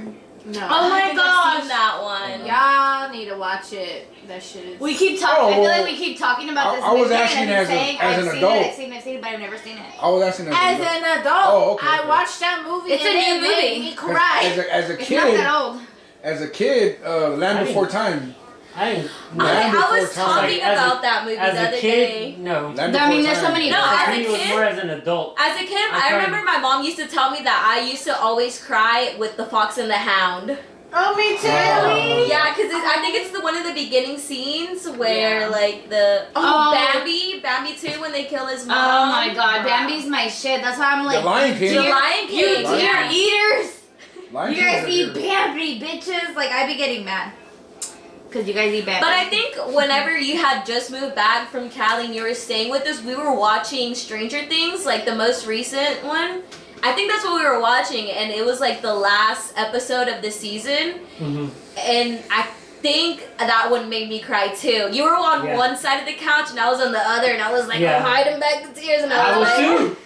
Speaker 4: No.
Speaker 2: Oh my
Speaker 4: I think I've
Speaker 2: gosh,
Speaker 4: seen
Speaker 2: that one.
Speaker 4: Y'all need to watch it. That shit is.
Speaker 5: We keep talking.
Speaker 1: Oh,
Speaker 5: I feel
Speaker 1: well,
Speaker 5: like we keep talking about this
Speaker 1: I was
Speaker 5: movie,
Speaker 1: asking
Speaker 5: and I've
Speaker 1: as
Speaker 5: been
Speaker 1: a-
Speaker 5: saying,
Speaker 1: as
Speaker 5: I've
Speaker 1: an
Speaker 5: seen
Speaker 1: adult.
Speaker 5: it, I've seen it, but I've never seen it.
Speaker 1: I was asking
Speaker 4: As
Speaker 1: that.
Speaker 4: an adult,
Speaker 1: Oh, okay,
Speaker 4: I
Speaker 1: okay.
Speaker 4: watched that movie.
Speaker 5: It's a
Speaker 4: and
Speaker 5: new
Speaker 4: it made
Speaker 5: movie.
Speaker 4: me cry.
Speaker 1: As a
Speaker 5: It's not
Speaker 1: kid,
Speaker 5: that old.
Speaker 1: Land
Speaker 3: I
Speaker 1: Before
Speaker 3: didn't-
Speaker 1: Time.
Speaker 3: I didn't.
Speaker 1: No.
Speaker 2: I
Speaker 1: Before
Speaker 2: was
Speaker 1: time.
Speaker 2: talking
Speaker 3: As a-
Speaker 2: about that movie the
Speaker 3: As
Speaker 2: other
Speaker 3: a
Speaker 2: day.
Speaker 3: kid, no.
Speaker 1: Land
Speaker 5: I mean,
Speaker 1: Before
Speaker 5: there's so
Speaker 1: Time.
Speaker 5: many-
Speaker 2: No,
Speaker 3: For
Speaker 2: as a
Speaker 3: me, it was
Speaker 2: kid-
Speaker 3: more as an adult.
Speaker 2: As a kid,
Speaker 3: I
Speaker 2: I
Speaker 3: tried-
Speaker 2: remember my mom used to tell me that I used to always cry with The Fox and the Hound.
Speaker 4: Oh, me too.
Speaker 1: Really?
Speaker 2: Yeah, because I think it's the one of the beginning scenes where
Speaker 4: Yeah.
Speaker 2: like Bambi too when they kill his mom.
Speaker 5: Oh my god, Bambi's my shit. That's why I'm like,
Speaker 1: The Lion King.
Speaker 2: The Lion King.
Speaker 5: you
Speaker 1: Lion
Speaker 5: deer
Speaker 1: King.
Speaker 5: eaters.
Speaker 1: Lion
Speaker 5: You
Speaker 1: King
Speaker 5: guys
Speaker 1: is
Speaker 5: eat
Speaker 1: good.
Speaker 5: Bambi, bitches. Like, I be getting mad. Because you guys eat Bambi.
Speaker 2: But I think whenever you had just moved back from Cali and you were staying with us, we were watching Stranger Things, like the most recent one. I think that's what we were watching, and it was like the last episode of the season.
Speaker 3: Mm-hmm.
Speaker 2: And I think that one made me cry too. You were on
Speaker 3: Yeah.
Speaker 2: one side of the couch, and I was on the other, and I was like
Speaker 3: Yeah.
Speaker 2: hiding back the tears, and
Speaker 3: I
Speaker 2: I was
Speaker 3: was
Speaker 2: like,
Speaker 3: too.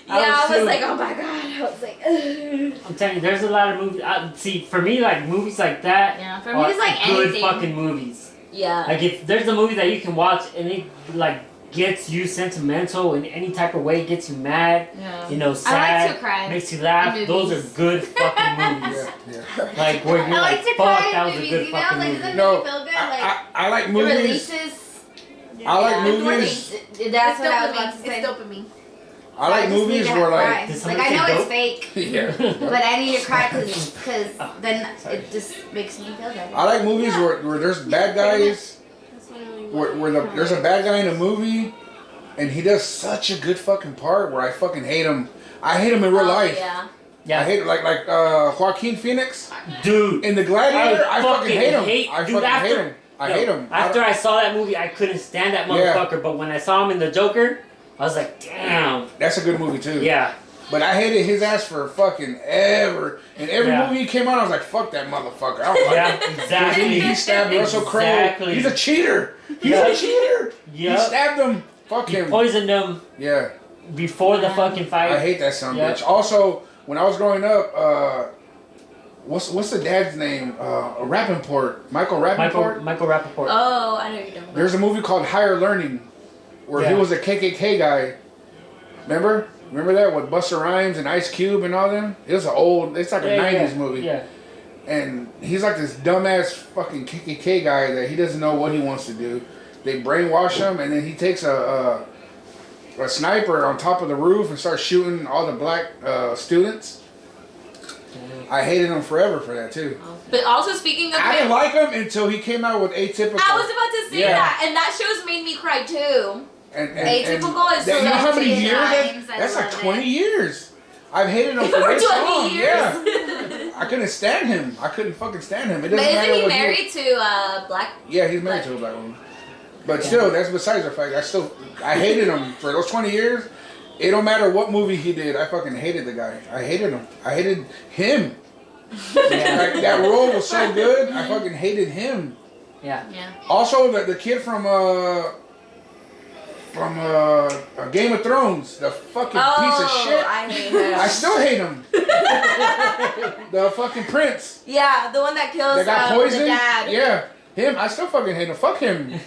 Speaker 2: yeah, I was
Speaker 3: too.
Speaker 2: like, oh my god, I was like, ugh.
Speaker 3: I'm telling you, there's a lot of movies. See, for me, like movies like that.
Speaker 5: Yeah, for
Speaker 3: are
Speaker 5: me, it's like
Speaker 3: good
Speaker 5: anything.
Speaker 3: fucking movies.
Speaker 2: Yeah.
Speaker 3: Like if there's a movie that you can watch and it like gets you sentimental in any type of way, gets you mad,
Speaker 5: Yeah.
Speaker 3: you know,
Speaker 5: I
Speaker 3: sad,
Speaker 5: like to cry
Speaker 3: makes you laugh.
Speaker 5: in
Speaker 3: Those are
Speaker 5: movies.
Speaker 3: good fucking movies.
Speaker 1: Yeah, yeah.
Speaker 3: Like where you're
Speaker 5: I
Speaker 3: like,
Speaker 5: like to
Speaker 3: fuck,
Speaker 5: cry
Speaker 3: that
Speaker 5: in
Speaker 3: was a
Speaker 5: movies,
Speaker 3: good
Speaker 5: you know?
Speaker 3: fucking
Speaker 5: Like,
Speaker 3: movie.
Speaker 5: doesn't
Speaker 1: No,
Speaker 5: make me feel good? Like,
Speaker 1: I like
Speaker 5: it
Speaker 1: movies.
Speaker 5: releases.
Speaker 1: I like
Speaker 5: Yeah.
Speaker 1: movies.
Speaker 5: That's what I was
Speaker 4: Dopamine.
Speaker 5: about to say.
Speaker 4: It's dopamine.
Speaker 1: I like
Speaker 5: just need
Speaker 1: movies
Speaker 5: to
Speaker 1: where
Speaker 5: cry.
Speaker 1: like
Speaker 3: Did
Speaker 5: Like
Speaker 3: somebody
Speaker 5: I
Speaker 3: say
Speaker 5: know it's
Speaker 3: dope?
Speaker 5: fake,
Speaker 1: yeah.
Speaker 5: but I need to cry because then it just makes me feel better.
Speaker 1: I like movies where there's bad guys.
Speaker 4: That's literally
Speaker 1: There's a bad guy in a movie, and he does such a good fucking part where I fucking hate him. I hate him in real life.
Speaker 2: Yeah.
Speaker 3: Yeah.
Speaker 1: I hate it like Joaquin Phoenix
Speaker 3: Dude.
Speaker 1: in The Gladiator. I fucking hate him. I
Speaker 3: dude,
Speaker 1: fucking
Speaker 3: after,
Speaker 1: hate him. I hate him.
Speaker 3: After I saw that movie, I couldn't stand that
Speaker 1: Yeah.
Speaker 3: motherfucker. But when I saw him in The Joker, I was like, damn.
Speaker 1: That's a good movie too.
Speaker 3: Yeah.
Speaker 1: But I hated his ass for fucking ever. And every
Speaker 3: Yeah.
Speaker 1: movie he came out, I was like, fuck that motherfucker. I don't like
Speaker 3: Yeah,
Speaker 1: him.
Speaker 3: exactly.
Speaker 1: He stabbed Russell Crowe.
Speaker 3: Exactly.
Speaker 1: He's a cheater. He's
Speaker 3: Yeah.
Speaker 1: a cheater. He
Speaker 3: Yep.
Speaker 1: stabbed him. Fuck
Speaker 3: He
Speaker 1: him.
Speaker 3: poisoned him
Speaker 1: Yeah.
Speaker 3: before the fucking fight.
Speaker 1: I hate that son of a
Speaker 3: Yep.
Speaker 1: bitch. Also, when I was growing up, what's the dad's name? Rappaport. Michael Rappaport.
Speaker 3: Michael Rappaport.
Speaker 2: Oh, I know you're doing.
Speaker 1: There's a movie called Higher Learning where he
Speaker 3: Yeah.
Speaker 1: was a KKK guy. Remember? Remember that with Busta Rhymes and Ice Cube and all them? It's like a 90s movie.
Speaker 3: Yeah.
Speaker 1: And he's like this dumbass fucking KKK guy that he doesn't know what he wants to do. They brainwash him, and then he takes a sniper on top of the roof and starts shooting all the black students. I hated him forever for that too.
Speaker 2: But also speaking of
Speaker 1: I didn't
Speaker 2: him,
Speaker 1: like him until he came out with Atypical.
Speaker 2: I was about to say
Speaker 1: Yeah.
Speaker 2: that, and that show's made me cry too.
Speaker 1: And
Speaker 2: Atypical is
Speaker 1: that, you know how many
Speaker 5: 17
Speaker 1: years?
Speaker 5: times, I
Speaker 1: That's like
Speaker 5: love
Speaker 1: 20
Speaker 5: it.
Speaker 1: years. I've hated him for
Speaker 2: For
Speaker 1: this
Speaker 2: 20
Speaker 1: long.
Speaker 2: years.
Speaker 1: Yeah. I couldn't stand him. I couldn't fucking stand him. It
Speaker 2: But
Speaker 1: doesn't matter
Speaker 2: isn't he
Speaker 1: what
Speaker 2: married to Black?
Speaker 1: Yeah, he's married to a black woman. But still, that's besides the fact. I hated him for those 20 years. It don't matter what movie he did. I fucking hated the guy. I hated him. I hated him. Like, that role was so good. I fucking hated him.
Speaker 3: Yeah.
Speaker 2: Yeah.
Speaker 1: Also, the kid from Game of Thrones, the fucking piece of shit.
Speaker 2: I hate him.
Speaker 1: I still hate him. The fucking prince
Speaker 2: Yeah, the one that kills
Speaker 1: that got poisoned.
Speaker 2: the dad.
Speaker 1: Yeah, him. I still fucking hate him. Fuck him.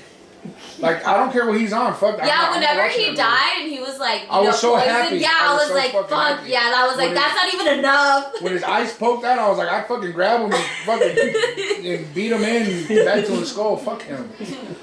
Speaker 1: Like, I don't care what he's on. Fuck.
Speaker 2: Yeah,
Speaker 1: I'm
Speaker 2: whenever
Speaker 1: watching
Speaker 2: he
Speaker 1: that
Speaker 2: died and he was like,
Speaker 1: I was so
Speaker 2: poisoned,
Speaker 1: happy.
Speaker 2: yeah,
Speaker 1: I
Speaker 2: I
Speaker 1: was
Speaker 2: was
Speaker 1: so
Speaker 2: like,
Speaker 1: fucking
Speaker 2: fuck,
Speaker 1: happy.
Speaker 2: yeah, that was like,
Speaker 1: When
Speaker 2: that's not even enough.
Speaker 1: movie. When his eyes poked out, I was like, I fucking grab him and fucking and beat him in back to his skull. Fuck him.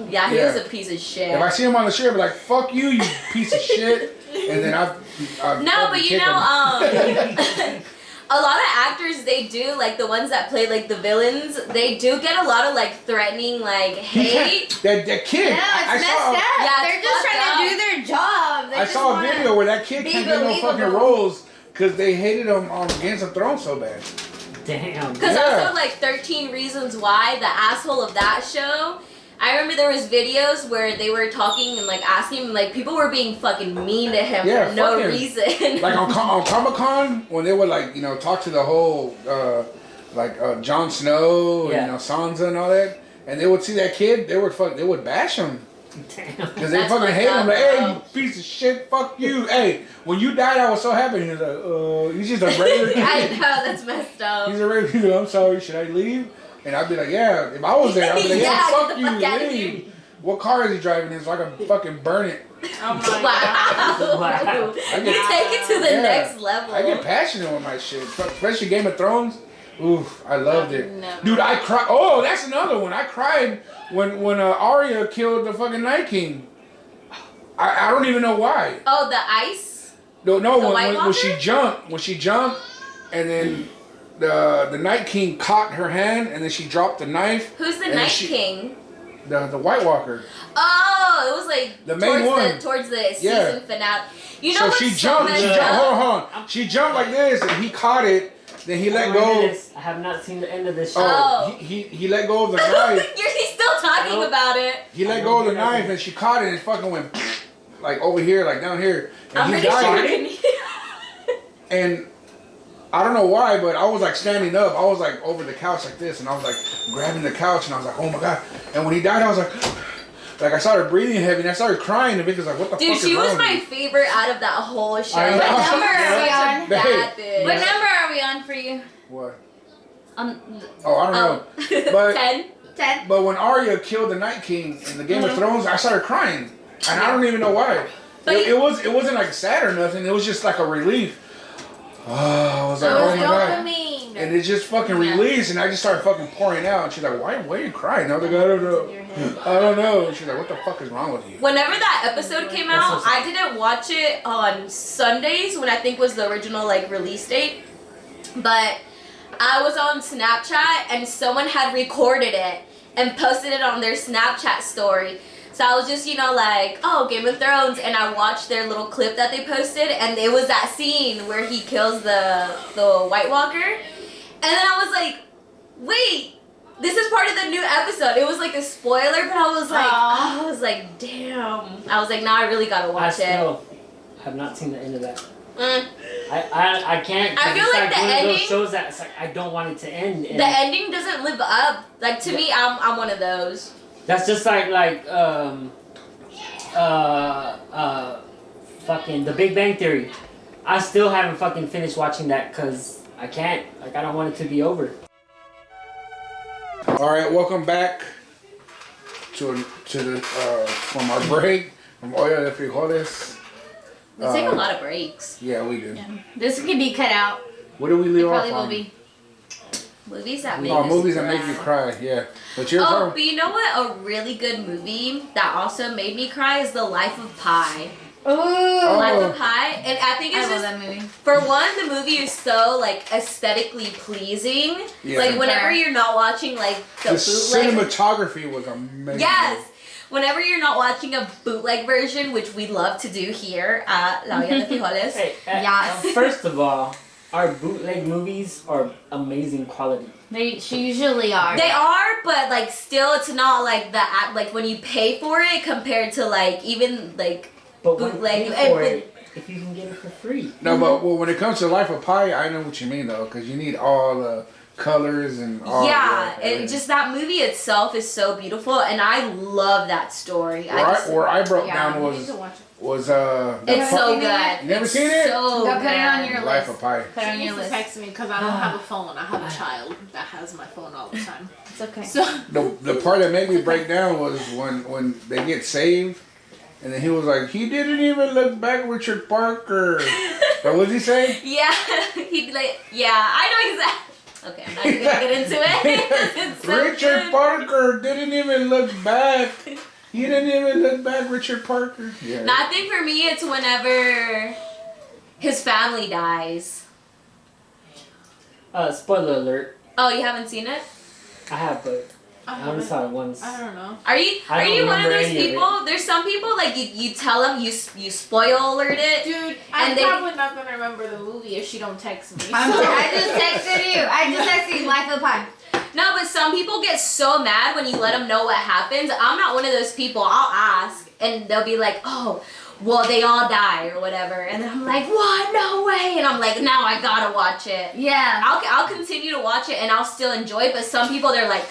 Speaker 2: Yeah, he
Speaker 1: Yeah.
Speaker 2: was a piece of shit.
Speaker 1: If I see him on the street, I'll be like, fuck you, you piece of shit. And then I
Speaker 2: No, but you
Speaker 1: kick
Speaker 2: know,
Speaker 1: him.
Speaker 2: a lot of actors, they do, like the ones that play like the villains, they do get a lot of like threatening, like hate.
Speaker 1: That kid.
Speaker 5: No,
Speaker 1: I
Speaker 5: it's
Speaker 1: saw.
Speaker 5: messed up.
Speaker 2: Yeah,
Speaker 5: They're
Speaker 2: it's
Speaker 5: just
Speaker 2: fucked
Speaker 5: trying
Speaker 2: up.
Speaker 5: to do their job. They
Speaker 1: I
Speaker 5: just
Speaker 1: saw a
Speaker 5: wanna
Speaker 1: video where that kid
Speaker 5: be
Speaker 1: can't get no fucking
Speaker 5: believable.
Speaker 1: roles because they hated him on Game of Thrones so bad.
Speaker 3: Damn.
Speaker 2: Because
Speaker 1: Yeah.
Speaker 2: also like 13 Reasons Why, the asshole of that show, I remember there was videos where they were talking and like asking him, like people were being fucking mean to him
Speaker 1: Yeah,
Speaker 2: for no
Speaker 1: fuck him.
Speaker 2: reason.
Speaker 1: Like on Comic-Con, when they would like, talk to the whole, Jon Snow and,
Speaker 3: Yeah.
Speaker 1: Sansa and all that, and they would see that kid, they would bash him.
Speaker 3: Damn.
Speaker 1: Because they
Speaker 2: That's
Speaker 1: fucking
Speaker 2: fucked
Speaker 1: hate him.
Speaker 2: up,
Speaker 1: Like, hey,
Speaker 2: bro.
Speaker 1: you piece of shit, fuck you. Hey, when you died, I was so happy. And he's like, he's just a regular
Speaker 2: I
Speaker 1: kid.
Speaker 2: know, that's messed up.
Speaker 1: He's a regular kid. I'm sorry, should I leave? And I'd be like, yeah. If I was there, I'd be like, yeah,
Speaker 2: Yeah,
Speaker 1: fuck
Speaker 2: get the
Speaker 1: you,
Speaker 2: fuck outta
Speaker 1: leave. What car is he driving in so I can fucking burn it?
Speaker 4: Oh my
Speaker 2: Wow.
Speaker 3: Wow.
Speaker 2: You take it to the
Speaker 1: Yeah.
Speaker 2: next level.
Speaker 1: I get passionate with my shit, especially Game of Thrones. Oof, I loved it.
Speaker 4: Never.
Speaker 1: Dude, I cried. Oh, that's another one. I cried when Arya killed the fucking Night King. I don't even know why.
Speaker 2: Oh, the ice?
Speaker 1: No,
Speaker 2: The White
Speaker 1: when
Speaker 2: Walker?
Speaker 1: she jumped, and then the Night King caught her hand, and then she dropped the knife.
Speaker 2: Who's the
Speaker 1: And
Speaker 2: Night
Speaker 1: she-
Speaker 2: King?
Speaker 1: The White Walker.
Speaker 2: Oh, it was like
Speaker 1: The main one.
Speaker 2: towards the
Speaker 1: Yeah.
Speaker 2: season finale. You know
Speaker 1: So
Speaker 2: what's
Speaker 1: she
Speaker 2: so
Speaker 1: jumped.
Speaker 2: messed
Speaker 1: She
Speaker 2: up?
Speaker 1: jumped. Hold on. She jumped like this, and he caught it. Then he let
Speaker 3: Oh,
Speaker 1: go.
Speaker 3: goodness. I have not seen the end of this show.
Speaker 2: Oh.
Speaker 1: He let go of the knife.
Speaker 2: He's still talking
Speaker 3: Nope.
Speaker 2: about it.
Speaker 1: He let go of the knife, and she caught it, and it fucking went like over here, like down here,
Speaker 2: I'm
Speaker 1: and he
Speaker 2: pretty sure.
Speaker 1: died. And I don't know why, but I was like standing up. I was like over the couch like this, and I was like grabbing the couch, and I was like, oh my god. And when he died, I was like I started breathing heavy, and I started crying, and Vicky's like, what the
Speaker 2: Dude,
Speaker 1: fuck is
Speaker 2: she
Speaker 1: wrong
Speaker 2: was
Speaker 1: with
Speaker 2: my
Speaker 1: you?
Speaker 2: favorite out of that whole show.
Speaker 1: I know.
Speaker 2: Like,
Speaker 1: What
Speaker 5: number are we
Speaker 2: such a
Speaker 5: on?
Speaker 2: bad
Speaker 1: Babe.
Speaker 2: bitch.
Speaker 5: What number are we on for you?
Speaker 1: What?
Speaker 2: Um,
Speaker 1: Oh, I don't know. But
Speaker 2: 10.
Speaker 5: 10.
Speaker 1: but when Arya killed the Night King in the Game of Thrones, I started crying, and I don't even know why.
Speaker 2: But
Speaker 1: It wasn't like sad or nothing. It was just like a relief. Oh, I was like,
Speaker 4: It
Speaker 1: oh
Speaker 4: was
Speaker 1: my god.
Speaker 4: dopamine.
Speaker 1: And it just fucking
Speaker 2: Yeah.
Speaker 1: released, and I just started fucking pouring out. And she's like, why are you crying? I was like, I don't know. I don't know. She's like, what the fuck is wrong with you?
Speaker 2: Whenever that episode came out, I didn't watch it on Sundays when I think was the original like release date. But I was on Snapchat and someone had recorded it and posted it on their Snapchat story. So I was just, like, oh, Game of Thrones, and I watched their little clip that they posted, and it was that scene where he kills the White Walker. And then I was like, wait, this is part of the new episode. It was like a spoiler, but I was like, damn. I was like, now I really gotta watch it.
Speaker 3: I still have not seen the end of that.
Speaker 2: Mm.
Speaker 3: I can't.
Speaker 2: I feel like the
Speaker 3: one
Speaker 2: ending.
Speaker 3: of those shows that it's like I don't want it to end.
Speaker 2: The ending doesn't live up. Like to me, I'm one of those.
Speaker 3: That's just fucking The Big Bang Theory. I still haven't fucking finished watching that because I can't. Like I don't want it to be over.
Speaker 1: All right, welcome back to the from our break from Olla de Frijoles.
Speaker 2: We take a lot of breaks.
Speaker 1: Yeah, we do.
Speaker 5: Yeah. This could be cut out.
Speaker 1: What do we
Speaker 5: It
Speaker 1: leave off
Speaker 5: probably will
Speaker 1: on?
Speaker 5: be.
Speaker 2: Movies that make
Speaker 1: Oh,
Speaker 2: us
Speaker 1: movies that
Speaker 2: cry.
Speaker 1: make you cry. Yeah, but yours
Speaker 2: Oh,
Speaker 1: are.
Speaker 2: but you know what? A really good movie that also made me cry is The Life of Pi.
Speaker 5: Ooh.
Speaker 2: Life of Pi, and I think it's
Speaker 5: I love
Speaker 2: just
Speaker 5: that movie.
Speaker 2: for one, the movie is so like aesthetically pleasing.
Speaker 1: Yeah.
Speaker 2: Like whenever
Speaker 5: Yeah.
Speaker 2: you're not watching like the
Speaker 1: The
Speaker 2: bootleg.
Speaker 1: cinematography was amazing.
Speaker 2: Yes. Whenever you're not watching a bootleg version, which we love to do here at La Olla de Frijoles.
Speaker 3: Hey,
Speaker 5: Yes.
Speaker 3: first of all, our bootleg movies are amazing quality.
Speaker 5: They usually are.
Speaker 2: They are, but like still, it's not like the like when you pay for it compared to like even like
Speaker 3: But when
Speaker 2: bootleg.
Speaker 3: you pay for it, if you can get it for free.
Speaker 1: No, but when it comes to Life of Pi, I know what you mean though, because you need all the colors and all.
Speaker 2: Yeah,
Speaker 1: the,
Speaker 2: it just that movie itself is so beautiful, and I love that story.
Speaker 1: Where I broke
Speaker 5: Yeah,
Speaker 1: down
Speaker 4: I need
Speaker 1: was
Speaker 4: to watch it.
Speaker 2: It's so good.
Speaker 1: You never
Speaker 2: It's
Speaker 1: seen it?
Speaker 2: So
Speaker 5: Go put it on
Speaker 2: good.
Speaker 5: your
Speaker 1: Life
Speaker 5: list.
Speaker 1: of Pi.
Speaker 5: Put it on
Speaker 4: She
Speaker 5: your
Speaker 4: needs to
Speaker 5: list.
Speaker 4: text me because I don't have a phone. I have a child that has my phone all the time.
Speaker 5: It's okay.
Speaker 4: So
Speaker 1: The part that made me break down was when they get saved, and then he was like, he didn't even look back, Richard Parker. But what did he say?
Speaker 2: Yeah, he'd be like, yeah, I know exactly. Okay, I'm not even gonna get into it. It's so
Speaker 1: Richard
Speaker 2: good.
Speaker 1: Parker didn't even look back. He didn't even look back, Richard Parker. Yeah.
Speaker 2: No, I think for me, it's whenever his family dies.
Speaker 3: Spoiler alert.
Speaker 2: Oh, you haven't seen it?
Speaker 3: I have, but I only
Speaker 4: haven't-
Speaker 3: saw it once.
Speaker 4: I don't know.
Speaker 2: Are you
Speaker 3: I don't
Speaker 2: one of
Speaker 3: remember
Speaker 2: those
Speaker 3: any of
Speaker 2: people? There's some people like you tell them you spoil alert it.
Speaker 4: Dude, I'm
Speaker 2: And they-
Speaker 4: probably not gonna remember the movie if she don't text me.
Speaker 5: I just texted you. I just texted you Life of Pi.
Speaker 2: No, but some people get so mad when you let them know what happens. I'm not one of those people. I'll ask, and they'll be like, "Oh, well, they all die or whatever," and then I'm like, "What? No way!" And I'm like, "Now I gotta watch it."
Speaker 5: Yeah.
Speaker 2: I'll continue to watch it and I'll still enjoy it. But some people they're like,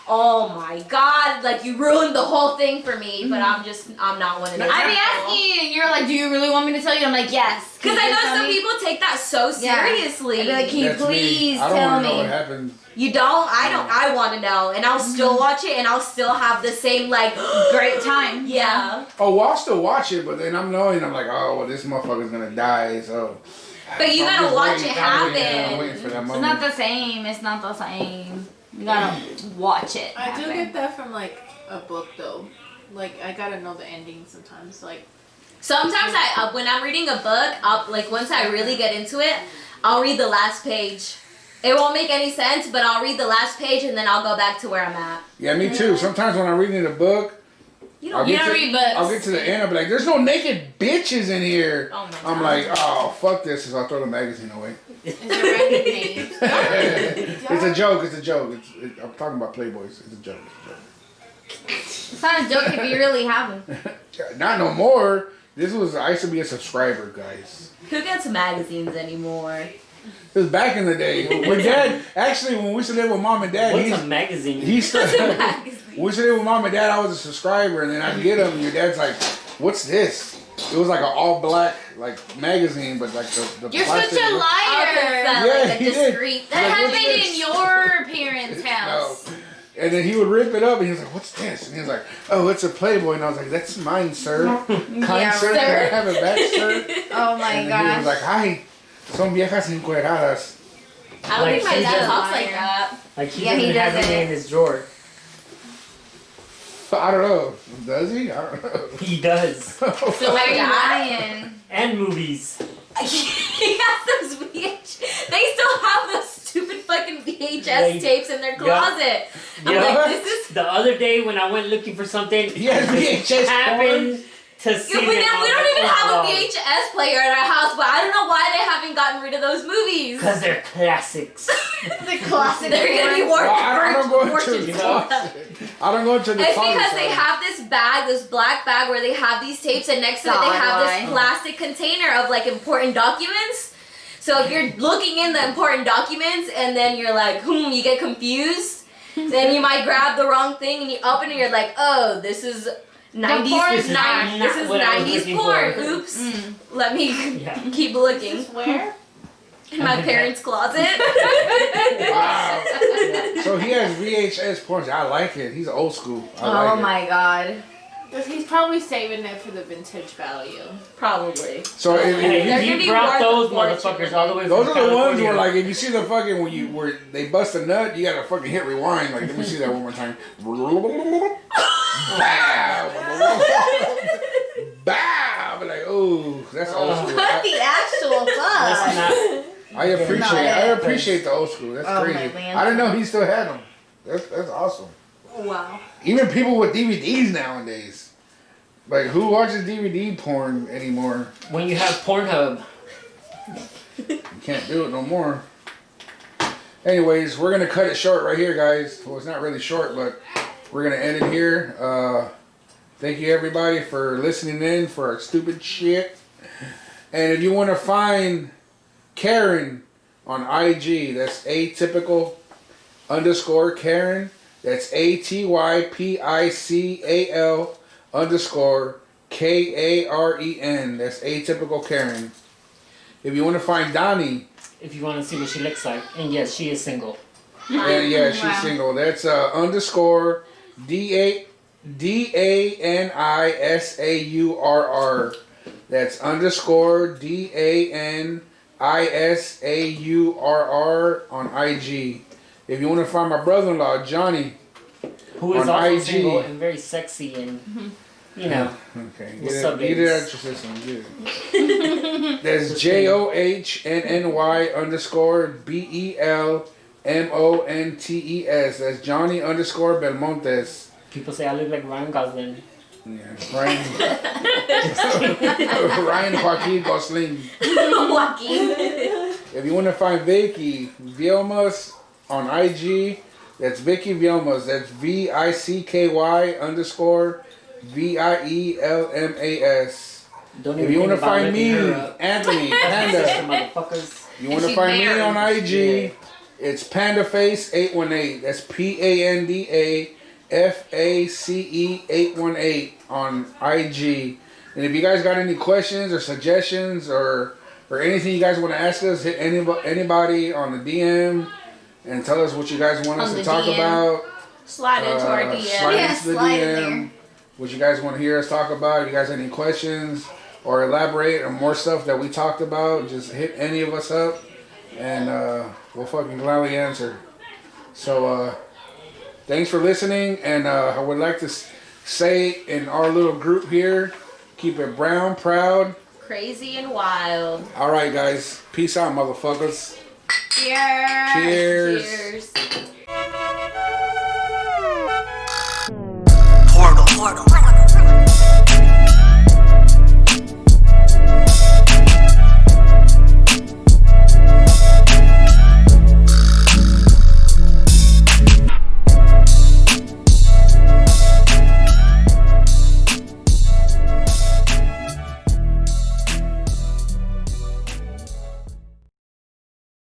Speaker 2: "Oh my god, like you ruined the whole thing for me." But I'm not one of those.
Speaker 5: I'd be
Speaker 2: people.
Speaker 5: asking you, and you're like, do you really want me to tell you? I'm like, yes.
Speaker 2: Because I know some people take that so
Speaker 5: Yeah.
Speaker 2: seriously.
Speaker 5: I'd be like, can you
Speaker 1: That's
Speaker 5: please
Speaker 1: me. I don't
Speaker 5: tell
Speaker 1: want to know what
Speaker 5: me?
Speaker 1: happened.
Speaker 2: You don't? I don't. I want to know, and I'll still watch it, and I'll still have the same like
Speaker 5: Great time.
Speaker 2: Yeah.
Speaker 1: Oh, well, I'll still watch it, but then I'm like, oh, well, this motherfucker's gonna die, so.
Speaker 2: But you
Speaker 1: I'm
Speaker 2: gotta
Speaker 1: just
Speaker 2: watch
Speaker 1: waiting-
Speaker 2: it
Speaker 1: I'm waiting
Speaker 2: happen.
Speaker 1: for that
Speaker 5: It's
Speaker 1: moment.
Speaker 5: not the same. It's not the same. You gotta watch it.
Speaker 4: I do
Speaker 5: happen.
Speaker 4: get that from like a book though. Like I gotta know the ending sometimes. Like
Speaker 2: Sometimes when I'm reading a book, like once I really get into it, I'll read the last page. It won't make any sense, but I'll read the last page and then I'll go back to where I'm at.
Speaker 1: Yeah, me too. Sometimes when I'm reading a book,
Speaker 2: You
Speaker 1: I'll
Speaker 2: don't.
Speaker 1: get
Speaker 5: don't
Speaker 1: to-
Speaker 5: read books.
Speaker 1: I'll get to the end, I'll be like, there's no naked bitches in here.
Speaker 2: Oh my god.
Speaker 1: I'm like, oh, fuck this, so I'll throw the magazine away.
Speaker 4: is there random names?
Speaker 1: It's a joke, I'm talking about Playboys. It's a joke.
Speaker 5: It's not a joke if you really have them.
Speaker 1: Not no more. I used to be a subscriber, guys.
Speaker 2: Who gets magazines anymore?
Speaker 1: It was back in the day. When dad, actually, when we used to live with mom and dad,
Speaker 3: What's a magazine?
Speaker 1: we used to
Speaker 2: Magazine.
Speaker 1: live with mom and dad. I was a subscriber, and then I'd get them, and your dad's like, "What's this?" It was like an all black like magazine, but like the
Speaker 5: You're
Speaker 1: plastic
Speaker 5: such a
Speaker 1: look-
Speaker 5: liar.
Speaker 1: Yeah,
Speaker 2: like a
Speaker 1: he did.
Speaker 2: discreet.
Speaker 5: That
Speaker 1: Like, what's
Speaker 5: happened
Speaker 1: this?
Speaker 5: in your parents' house.
Speaker 1: No. And then he would rip it up, and he was like, "What's this?" And he was like, "Oh, it's a Playboy." And I was like, "That's mine, sir. Kind
Speaker 5: Yeah,
Speaker 1: sir,
Speaker 5: sir.
Speaker 1: can I have it back, sir?"
Speaker 5: Oh my
Speaker 1: And then he was
Speaker 5: gosh.
Speaker 1: like, "Hi, son viejas encueradas."
Speaker 2: I don't
Speaker 3: Like,
Speaker 2: think my
Speaker 3: she's
Speaker 2: dad
Speaker 3: a
Speaker 2: talks
Speaker 5: liar.
Speaker 2: like that.
Speaker 3: Like he
Speaker 5: Yeah, he
Speaker 3: doesn't have
Speaker 5: doesn't.
Speaker 3: any in his drawer.
Speaker 1: I don't know. Does he? I don't know.
Speaker 3: He does.
Speaker 5: So like Ryan.
Speaker 3: And movies.
Speaker 2: He has those VH. They still have those stupid fucking VHS
Speaker 3: They-
Speaker 2: tapes in their closet. I'm
Speaker 3: Yeah.
Speaker 2: like, this is.
Speaker 3: The other day when I went looking for something,
Speaker 1: He has VHS porn.
Speaker 3: happened to see
Speaker 2: Yeah, but
Speaker 3: them.
Speaker 2: then
Speaker 3: I
Speaker 2: we
Speaker 3: was
Speaker 2: don't
Speaker 3: like,
Speaker 2: even
Speaker 3: oh
Speaker 2: have
Speaker 3: my
Speaker 2: a
Speaker 3: God.
Speaker 2: VHS player at our house, but I don't know why they haven't gotten rid of those movies.
Speaker 3: Cause they're classics.
Speaker 5: The classic.
Speaker 2: They're gonna be
Speaker 5: porn.
Speaker 2: worth
Speaker 1: I don't go into
Speaker 2: fortunes.
Speaker 1: the closet. I don't go into the
Speaker 2: It's
Speaker 1: closet.
Speaker 2: because they
Speaker 1: sorry.
Speaker 2: have this bag, this black bag where they have these tapes, and next to it they
Speaker 5: God,
Speaker 2: have
Speaker 5: why?
Speaker 2: this plastic container of like important documents. So if you're looking in the important documents and then you're like, you get confused, then you might grab the wrong thing and you open it and you're like, oh, this is 90s,
Speaker 5: porn
Speaker 2: this is
Speaker 5: is not
Speaker 2: this is
Speaker 3: what I was
Speaker 2: 90s
Speaker 3: looking
Speaker 2: porn.
Speaker 3: for.
Speaker 2: Oops.
Speaker 5: Mm.
Speaker 2: Let me
Speaker 3: Yeah.
Speaker 2: keep looking.
Speaker 4: Where?
Speaker 2: In my parents' closet.
Speaker 1: Wow. So he has VHS porn. I like it. He's old school. I
Speaker 5: Oh
Speaker 1: like it.
Speaker 5: my god.
Speaker 4: He's probably saving it for the vintage value.
Speaker 2: Probably.
Speaker 1: So if,
Speaker 3: Hey,
Speaker 2: They're gonna
Speaker 3: he
Speaker 2: be
Speaker 3: brought
Speaker 2: worth a
Speaker 3: those
Speaker 2: fortune.
Speaker 3: motherfuckers all the way
Speaker 1: those
Speaker 3: from
Speaker 1: are the ones
Speaker 3: California.
Speaker 1: where, like, if you see the fucking where they bust a nut, you gotta fucking hit rewind. Like, let me see that one more time. Bow, bow. Like, oh, that's old school.
Speaker 5: What the actual
Speaker 3: That's
Speaker 5: fuck?
Speaker 3: not.
Speaker 1: I appreciate the old school. That's
Speaker 5: Oh, my
Speaker 1: crazy.
Speaker 5: man.
Speaker 1: I didn't know he still had them. That's awesome.
Speaker 2: Wow.
Speaker 1: Even people with DVDs nowadays. Like, who watches DVD porn anymore?
Speaker 3: When you have Pornhub.
Speaker 1: You can't do it no more. Anyways, we're gonna cut it short right here, guys. Well, it's not really short, but we're gonna end it here. Thank you everybody for listening in for our stupid shit. And if you want to find Karen on IG, that's atypical _Karen. That's ATYPICAL _KAREN. That's atypical Karen. If you want to find Donnie,
Speaker 3: If you want to see what she looks like, and yes, she is single.
Speaker 1: and yeah, she's
Speaker 5: Wow.
Speaker 1: single. That's _ DANISAURR. That's _DANISAURR on IG. If you want to find my brother-in-law, Johnny,
Speaker 3: Who is
Speaker 1: On
Speaker 3: also
Speaker 1: IG.
Speaker 3: single and very sexy and, you know.
Speaker 1: okay,
Speaker 3: What's up,
Speaker 1: get it
Speaker 3: ladies?
Speaker 1: out your system. Get it. That's JOHNNY _BELMONTES. That's Johnny _Belmontes.
Speaker 3: People say I look like Ryan Gosling.
Speaker 1: Yeah, Ryan. Ryan Joaquin Gosling.
Speaker 2: Joaquin.
Speaker 1: If you want to find Vicky Vilmas on IG, that's Vicky Vilmas. That's VICKY _VIELMAS.
Speaker 3: Don't
Speaker 1: If
Speaker 3: even
Speaker 1: you want to
Speaker 3: think about
Speaker 1: find
Speaker 3: looking
Speaker 1: me,
Speaker 3: her up.
Speaker 1: Anthony
Speaker 3: Sister
Speaker 1: Panda.
Speaker 3: motherfuckers.
Speaker 1: You want
Speaker 5: And
Speaker 1: to
Speaker 5: she's
Speaker 1: find me
Speaker 5: married.
Speaker 1: on IG?
Speaker 3: Yeah.
Speaker 1: It's PandaFace818. That's PANDAFACE818 on IG. And if you guys got any questions or suggestions or anything you guys want to ask us, hit anybody on the DM and tell us what you guys want us
Speaker 5: On
Speaker 1: to
Speaker 5: the
Speaker 1: talk
Speaker 5: DM.
Speaker 1: about.
Speaker 2: Slide into our
Speaker 1: Slide
Speaker 2: DM.
Speaker 5: Yeah,
Speaker 1: into the
Speaker 5: slide in
Speaker 1: DM. What you guys want to hear us talk about. If you guys have any questions or elaborate on more stuff that we talked about, just hit any of us up and we'll fucking gladly answer. So thanks for listening, and I would like to say in our little group here, keep it brown, proud.
Speaker 2: Crazy and wild.
Speaker 1: All right, guys. Peace out, motherfuckers.
Speaker 5: Cheers.
Speaker 1: Cheers.
Speaker 2: Cheers.